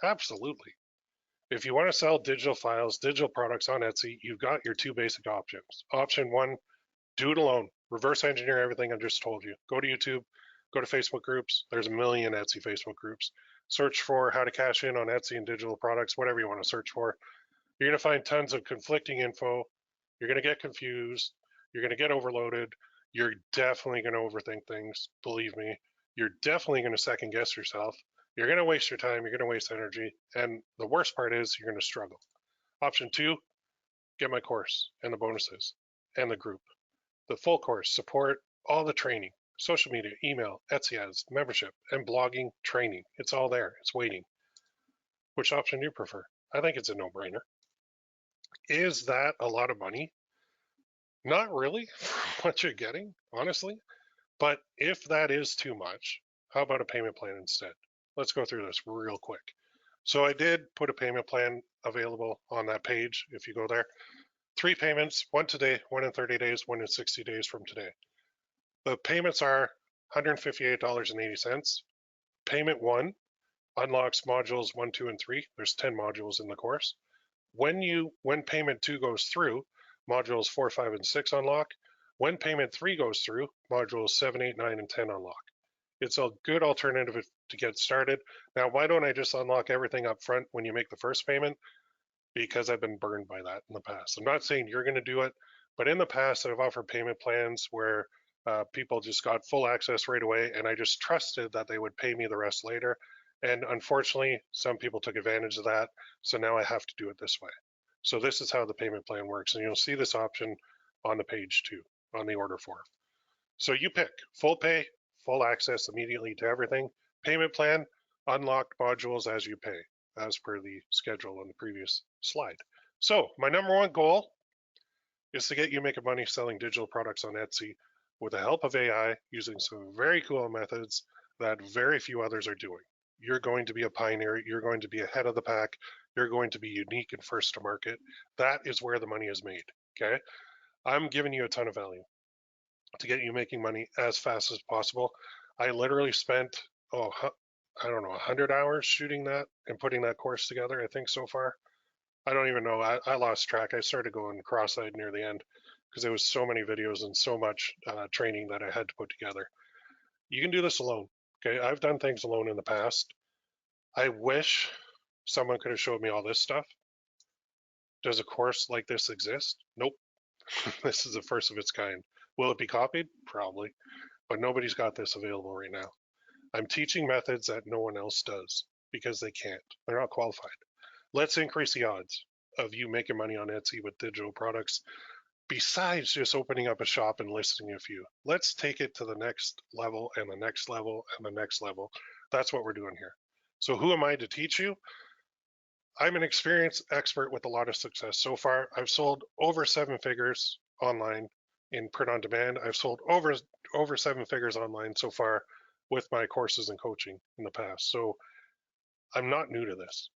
Absolutely. If you want to sell digital files, digital products on Etsy, you've got your 2 basic options. Option 1, do it alone. Reverse engineer everything I just told you. Go to YouTube, go to Facebook groups. There's a million Etsy Facebook groups. Search for how to cash in on Etsy and digital products, whatever you want to search for. You're going to find tons of conflicting info. You're going to get confused. You're going to get overloaded. You're definitely going to overthink things. Believe me. You're definitely going to second guess yourself. You're going to waste your time. You're going to waste energy. And the worst part is you're going to struggle. Option 2, get my course and the bonuses and the group. The full course, support, all the training. social media, email, Etsy ads, membership, and blogging training. It's all there. It's waiting. Which option do you prefer? I think it's a no-brainer. Is that a lot of money? Not really for what you're getting, honestly. But if that is too much, how about a payment plan instead? Let's go through this real quick. So I did put a payment plan available on that page. If you go there, 3 payments, one today, one in 30 days, one in 60 days from today. The payments are $158.80. Payment 1 unlocks modules 1, 2, and 3. There's 10 modules in the course. When payment 2 goes through, modules 4, 5, and 6 unlock. When payment 3 goes through, modules 7, 8, 9, and 10 unlock. It's a good alternative to get started. Now, why don't I just unlock everything up front when you make the first payment? Because I've been burned by that in the past. I'm not saying you're going to do it, but in the past, I've offered payment plans where people just got full access right away, and I just trusted that they would pay me the rest later. And unfortunately, some people took advantage of that, so now I have to do it this way. So this is how the payment plan works, and you'll see this option on the page too, on the order form. So you pick full pay, full access immediately to everything, payment plan, unlocked modules as you pay, as per the schedule on the previous slide. So my number one goal is to get you making money selling digital products on Etsy with the help of AI using some very cool methods that very few others are doing. You're going to be a pioneer. You're going to be ahead of the pack. You're going to be unique and first to market. That is where the money is made. Okay. I'm giving you a ton of value to get you making money as fast as possible. I literally spent, I don't know, 100 hours shooting that and putting that course together, I think, so far. I don't even know. I lost track. I started going cross-eyed near the end because there was so many videos and so much training that I had to put together. You can do this alone. Okay, I've done things alone in the past. I wish someone could have showed me all this stuff. Does a course like this exist? Nope. This is the first of its kind. Will it be copied? Probably. But nobody's got this available right now. I'm teaching methods that no one else does because they can't. They're not qualified. Let's increase the odds of you making money on Etsy with digital products besides just opening up a shop and listing a few. Let's take it to the next level and the next level and the next level. That's what we're doing here. So who am I to teach you? I'm an experienced expert with a lot of success. So far, I've sold over 7 figures online in print on demand. I've sold over 7 figures online so far with my courses and coaching in the past. So I'm not new to this.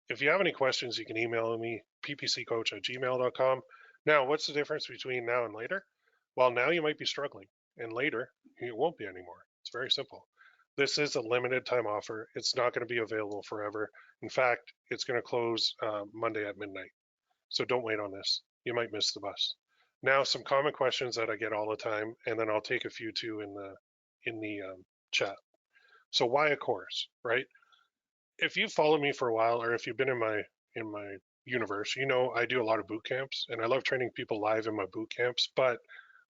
If you have any questions, you can email me, ppccoach@gmail.com. Now, what's the difference between now and later? Well, now you might be struggling, and later it won't be anymore. It's very simple. This is a limited time offer. It's not going to be available forever. In fact, it's going to close Monday at midnight. So don't wait on this. You might miss the bus. Now, some common questions that I get all the time, and then I'll take a few too in the chat. So why a course, right? If you've followed me for a while, or if you've been in my universe, you know I do a lot of boot camps, and I love training people live in my boot camps. But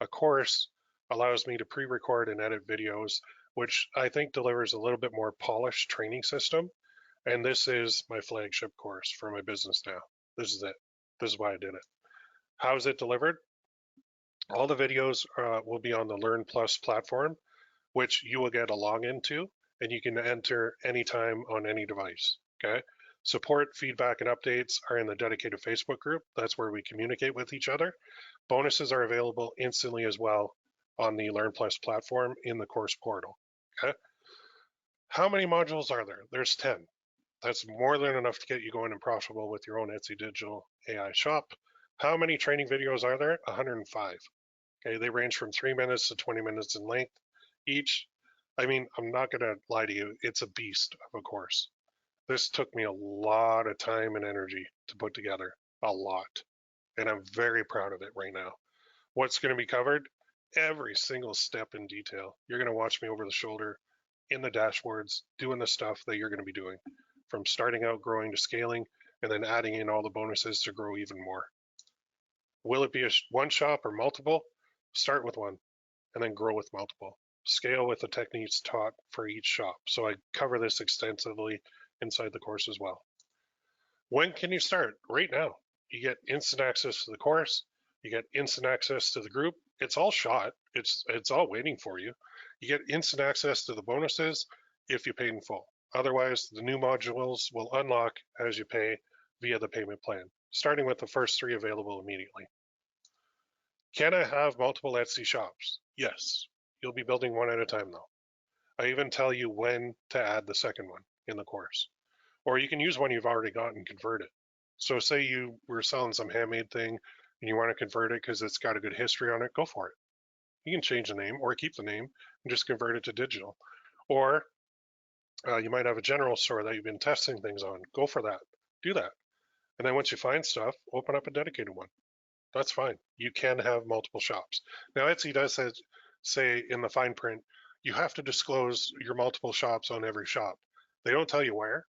a course allows me to pre-record and edit videos, which I think delivers a little bit more polished training system. And this is my flagship course for my business now. This is it. This is why I did it. How is it delivered? All the videos will be on the Learn Plus platform, which you will get a login to, and you can enter anytime on any device. Okay. Support, feedback, and updates are in the dedicated Facebook group. That's where we communicate with each other. Bonuses are available instantly as well on the Learn Plus platform in the course portal. Okay. How many modules are there? There's 10. That's more than enough to get you going and profitable with your own Etsy digital AI shop. How many training videos are there? 105. Okay, they range from 3 minutes to 20 minutes in length each. I mean, I'm not going to lie to you, it's a beast of a course. This took me a lot of time and energy to put together, a lot. And I'm very proud of it right now. What's going to be covered? Every single step in detail. You're going to watch me over the shoulder in the dashboards, doing the stuff that you're going to be doing, from starting out, growing to scaling, and then adding in all the bonuses to grow even more. Will it be one shop or multiple? Start with one and then grow with multiple. Scale with the techniques taught for each shop. So I cover this extensively inside the course as well. When can you start? Right now. You get instant access to the course. You get instant access to the group. It's all shot. It's all waiting for you. You get instant access to the bonuses if you pay in full. Otherwise, the new modules will unlock as you pay via the payment plan, starting with the first 3 available immediately. Can I have multiple Etsy shops? Yes. You'll be building one at a time though. I even tell you when to add the second one in the course. Or you can use one you've already got and convert it. So say you were selling some handmade thing and you want to convert it because it's got a good history on it, go for it. You can change the name or keep the name and just convert it to digital. Or you might have a general store that you've been testing things on. Go for that. Do that. And then once you find stuff, open up a dedicated one. That's fine. You can have multiple shops. Now, Etsy does say in the fine print, you have to disclose your multiple shops on every shop. They don't tell you where,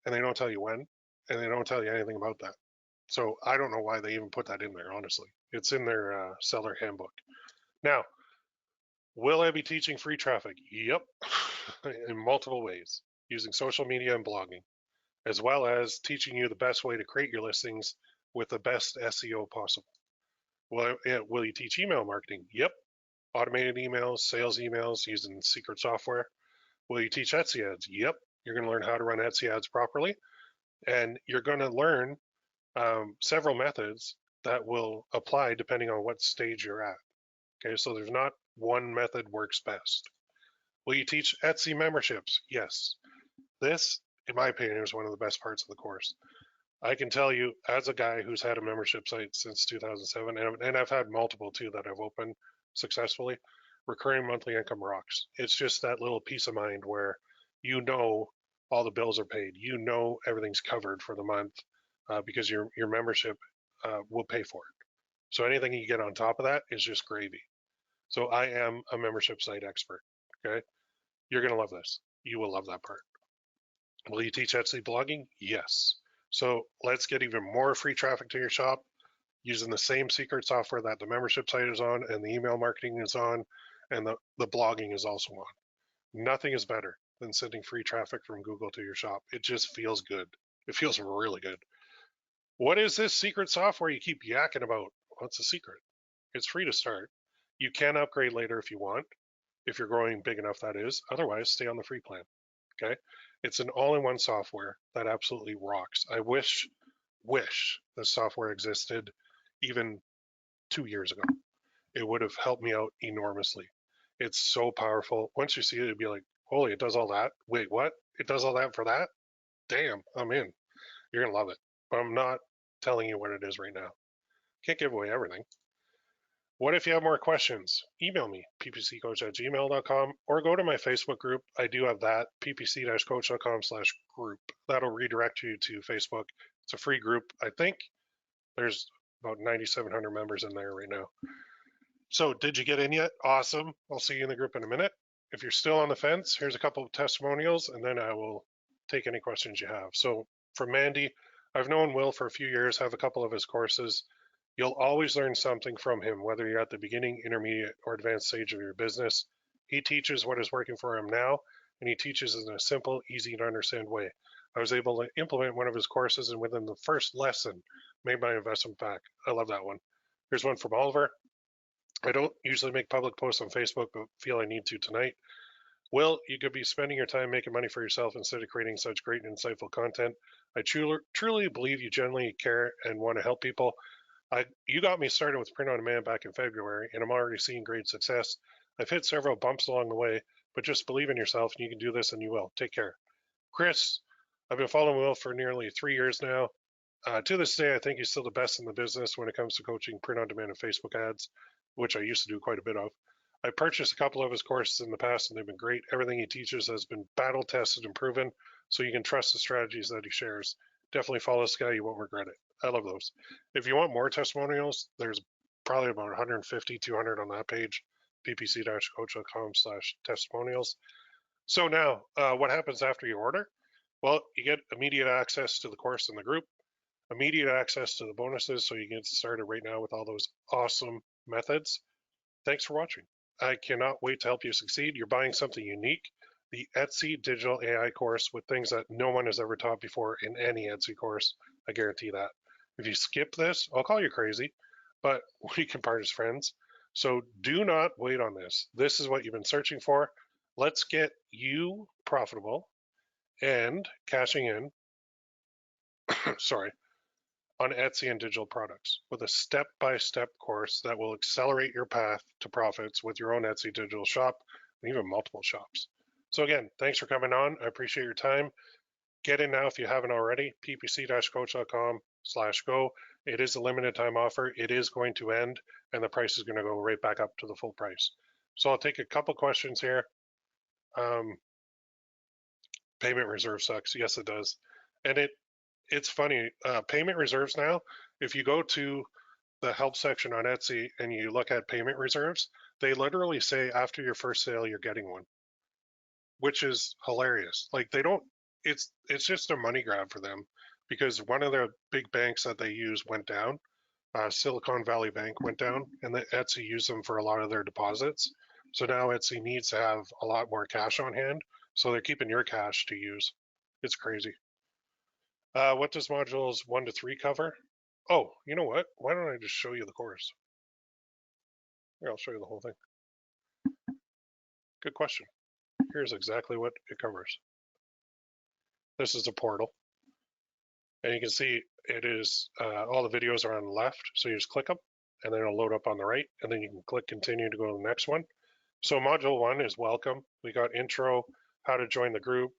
and they don't tell you when, and they don't tell you anything about that. So I don't know why they even put that in there, honestly. It's in their seller handbook. Now, will I be teaching free traffic? Yep, in multiple ways, using social media and blogging, as well as teaching you the best way to create your listings with the best SEO possible. Will you teach email marketing? Yep. Automated emails, sales emails using secret software. Will you teach Etsy ads? Yep. You're going to learn how to run Etsy ads properly. And you're going to learn several methods that will apply depending on what stage you're at. Okay, so there's not one method works best. Will you teach Etsy memberships? Yes. This, in my opinion, is one of the best parts of the course. I can tell you, as a guy who's had a membership site since 2007, and I've had multiple too that I've opened successfully, recurring monthly income rocks. It's just that little peace of mind where you know all the bills are paid, you know everything's covered for the month because your membership will pay for it. So anything you get on top of that is just gravy. So I am a membership site expert. Okay, you're gonna love this. You will love that part. Will you teach Etsy blogging? Yes. So let's get even more free traffic to your shop using the same secret software that the membership site is on and the email marketing is on and the blogging is also on. Nothing is better than sending free traffic from Google to your shop. It just feels good. It feels really good. What is this secret software you keep yakking about? What's the secret? It's free to start. You can upgrade later if you want, if you're growing big enough, that is. Otherwise, stay on the free plan. Okay. It's an all-in-one software that absolutely rocks. I wish the software existed even 2 years ago. It would have helped me out enormously. It's so powerful. Once you see it, it'd be like, holy, it does all that. Wait, what? It does all that for that? Damn, I'm in. You're going to love it. But I'm not telling you what it is right now. Can't give away everything. What if you have more questions? Email me, ppccoach@gmail.com, or go to my Facebook group. I do have that, ppc-coach.com/group. That'll redirect you to Facebook. It's a free group. I think there's about 9,700 members in there right now. So did you get in yet? Awesome. I'll see you in the group in a minute. If you're still on the fence, here's a couple of testimonials, and then I will take any questions you have. So from Mandy, I've known Will for a few years, have a couple of his courses. You'll always learn something from him, whether you're at the beginning, intermediate, or advanced stage of your business. He teaches what is working for him now, and he teaches in a simple, easy to understand way. I was able to implement one of his courses, and within the first lesson, made my investment back. I love that one. Here's one from Oliver. I don't usually make public posts on Facebook, but feel I need to tonight. Will, you could be spending your time making money for yourself instead of creating such great and insightful content. I truly believe you genuinely care and want to help people. You got me started with print on demand back in February, and I'm already seeing great success. I've hit several bumps along the way, but just believe in yourself and you can do this and you will. Take care. Chris, I've been following Will for nearly 3 years now. To this day, I think he's still the best in the business when it comes to coaching print on demand and Facebook ads, which I used to do quite a bit of. I purchased a couple of his courses in the past and they've been great. Everything he teaches has been battle tested and proven, so you can trust the strategies that he shares. Definitely follow this guy, you won't regret it. I love those. If you want more testimonials, there's probably about 150, 200 on that page, ppc-coach.com/testimonials. So now, what happens after you order? Well, you get immediate access to the course and the group, immediate access to the bonuses, so you can get started right now with all those awesome methods. Thanks for watching. I cannot wait to help you succeed. You're buying something unique, the Etsy Digital AI course with things that no one has ever taught before in any Etsy course. I guarantee that. If you skip this, I'll call you crazy. but we can part as friends. So do not wait on this. This is what you've been searching for. Let's get you profitable and cashing in, sorry, on Etsy and digital products with a step-by-step course that will accelerate your path to profits with your own Etsy digital shop and even multiple shops. So again, thanks for coming on. I appreciate your time. Get in now if you haven't already, ppc-coach.com/go. It is a limited time offer. It is going to end and the price is going to go right back up to the full price. So I'll take a couple questions here. Payment reserve sucks. Yes, it does. And it's funny. Payment reserves now, if you go to the help section on Etsy and you look at payment reserves, they literally say after your first sale, you're getting one, which is hilarious. Like they don't, it's just a money grab for them because one of the big banks that they use went down. Silicon Valley Bank went down, and the Etsy used them for a lot of their deposits. So now Etsy needs to have a lot more cash on hand, so they're keeping your cash to use. It's crazy. What does modules 1 to 3 cover? Oh, you know what? Why don't I just show you the course? Here, I'll show you the whole thing. Good question. Here's exactly what it covers. This is a portal, and you can see it is all the videos are on the left, so you just click them, and then it'll load up on the right, and then you can click continue to go to the next one. So module 1 is welcome. We got intro, how to join the group,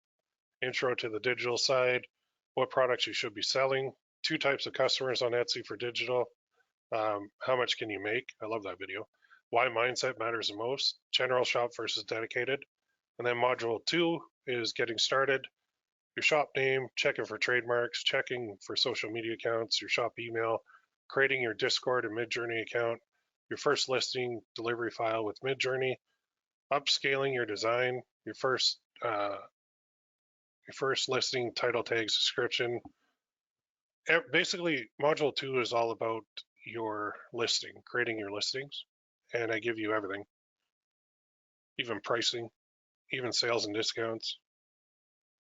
intro to the digital side, what products you should be selling, 2 types of customers on Etsy for digital, how much can you make? I love that video. Why mindset matters the most, general shop versus dedicated. And then module 2 is getting started, your shop name, checking for trademarks, checking for social media accounts, your shop email, creating your Discord and Midjourney account, your first listing delivery file with Midjourney, upscaling your design, your first listing, title tags, description. Basically, module 2 is all about your listing, creating your listings, and I give you everything, even pricing, even sales and discounts,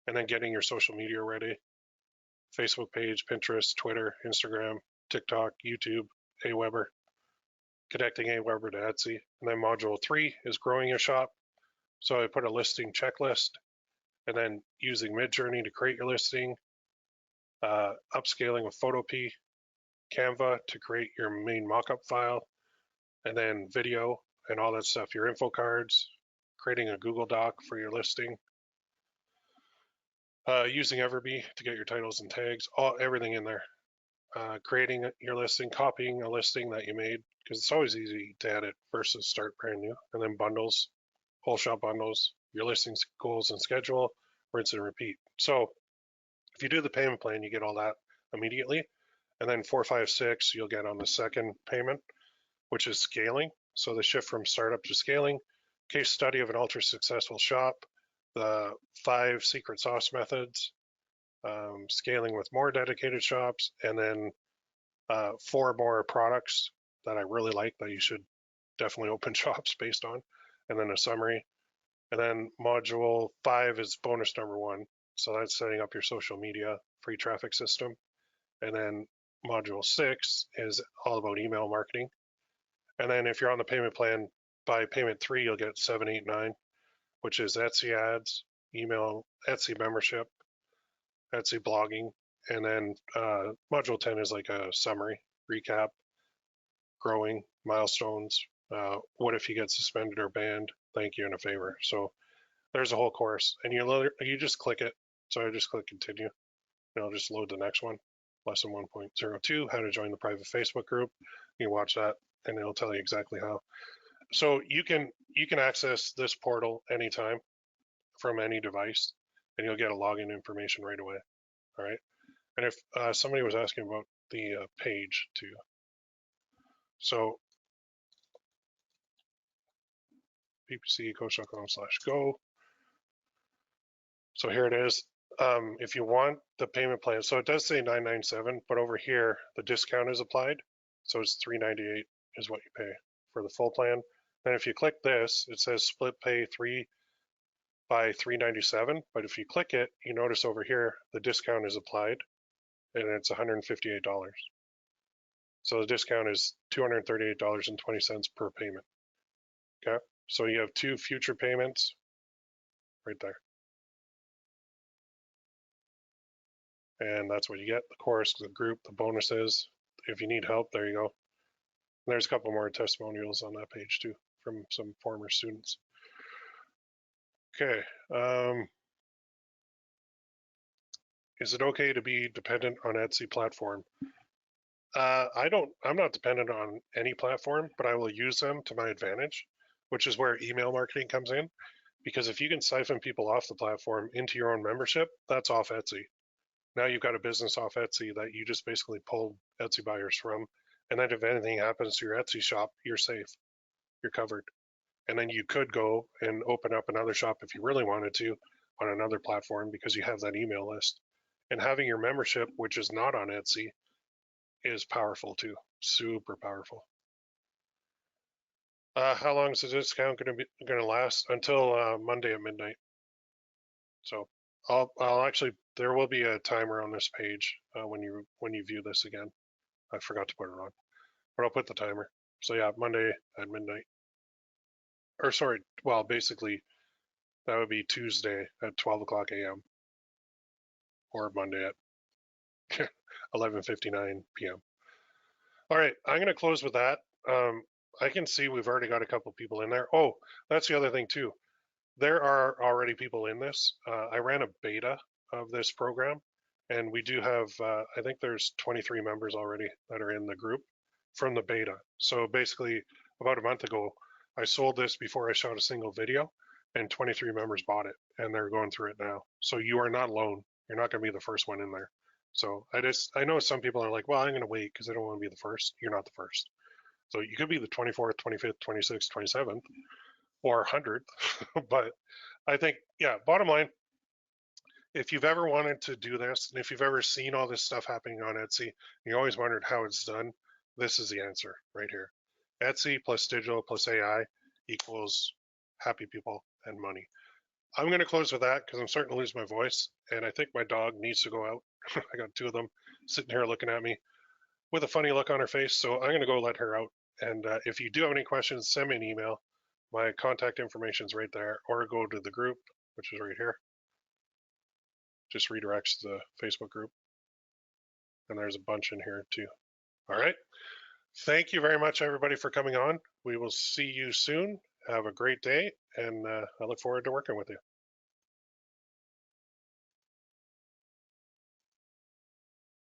and then getting your social media ready, Facebook page, Pinterest, Twitter, Instagram, TikTok, YouTube, Aweber, connecting Aweber to Etsy. And then module 3 is growing your shop. So I put a listing checklist, and then using Midjourney to create your listing, upscaling with Photopea, Canva to create your main mockup file, and then video and all that stuff, your info cards, creating a Google Doc for your listing, using Everbee to get your titles and tags, everything in there. Creating your listing, copying a listing that you made, because it's always easy to edit versus start brand new, and then bundles, whole shop bundles, your listings, goals and schedule, rinse and repeat. So if you do the payment plan, you get all that immediately. And then 4, 5, 6, you'll get on the second payment, which is scaling. So the shift from startup to scaling, case study of an ultra successful shop, the 5 secret sauce methods, scaling with more dedicated shops, and then 4 more products that I really like that you should definitely open shops based on, and then a summary. And then module 5 is bonus number 1. So that's setting up your social media free traffic system. And then module 6 is all about email marketing. And then if you're on the payment plan, by payment 3, you'll get 7, 8, 9, which is Etsy ads, email, Etsy membership, Etsy blogging. And then module 10 is like a summary, recap, growing, milestones, what if you get suspended or banned, thank you and a favor. So there's a whole course, and you just click it. So I just click continue, and I'll just load the next one. Lesson 1.02, how to join the private Facebook group. You can watch that, and it'll tell you exactly how. So you can access this portal anytime from any device, and you'll get a login information right away. All right. And if somebody was asking about the page too, so ppccoach.com/go. So here it is. If you want the payment plan, so it does say $997, but over here the discount is applied, so it's $398 is what you pay for the full plan. Then if you click this, it says split pay 3 by $397, but if you click it, you notice over here the discount is applied, and it's $158. So the discount is $238.20 per payment. Okay, so you have 2 future payments right there. And that's what you get: the course, the group, the bonuses. If you need help, there you go. And there's a couple more testimonials on that page too from some former students. Okay. Is it okay to be dependent on Etsy platform? I'm not dependent on any platform, but I will use them to my advantage, which is where email marketing comes in. Because if you can siphon people off the platform into your own membership, that's off Etsy. Now you've got a business off Etsy that you just basically pull Etsy buyers from. And then if anything happens to your Etsy shop, you're safe. You're covered. And then you could go and open up another shop if you really wanted to on another platform because you have that email list. And having your membership, which is not on Etsy, is powerful too. Super powerful. How long is the discount going to last? Until Monday at midnight. So I'll actually, there will be a timer on this page when you view this again. I forgot to put it on, but I'll put the timer. So yeah, Monday at midnight. Or sorry, well, basically that would be Tuesday at 12 o'clock a.m. or Monday at 11:59 p.m. All right, I'm going to close with that. I can see we've already got a couple people in there. Oh, that's the other thing too. There are already people in this. I ran a beta of this program, and we do have, I think there's 23 members already that are in the group from the beta. So basically, about a month ago, I sold this before I shot a single video, and 23 members bought it, and they're going through it now. So you are not alone. You're not going to be the first one in there. So I know some people are like, well, I'm going to wait because I don't want to be the first. You're not the first. So you could be the 24th, 25th, 26th, 27th, or 100th. But I think, yeah, bottom line, if you've ever wanted to do this, and if you've ever seen all this stuff happening on Etsy, and you always wondered how it's done, this is the answer right here. Etsy plus digital plus AI equals happy people and money. I'm going to close with that because I'm starting to lose my voice, and I think my dog needs to go out. I got 2 of them sitting here looking at me with a funny look on her face, so I'm going to go let her out. And if you do have any questions, send me an email. My contact information is right there, or go to the group, which is right here. Just redirects to the Facebook group. And there's a bunch in here too. All right. Thank you very much, everybody, for coming on. We will see you soon. Have a great day, and I look forward to working with you.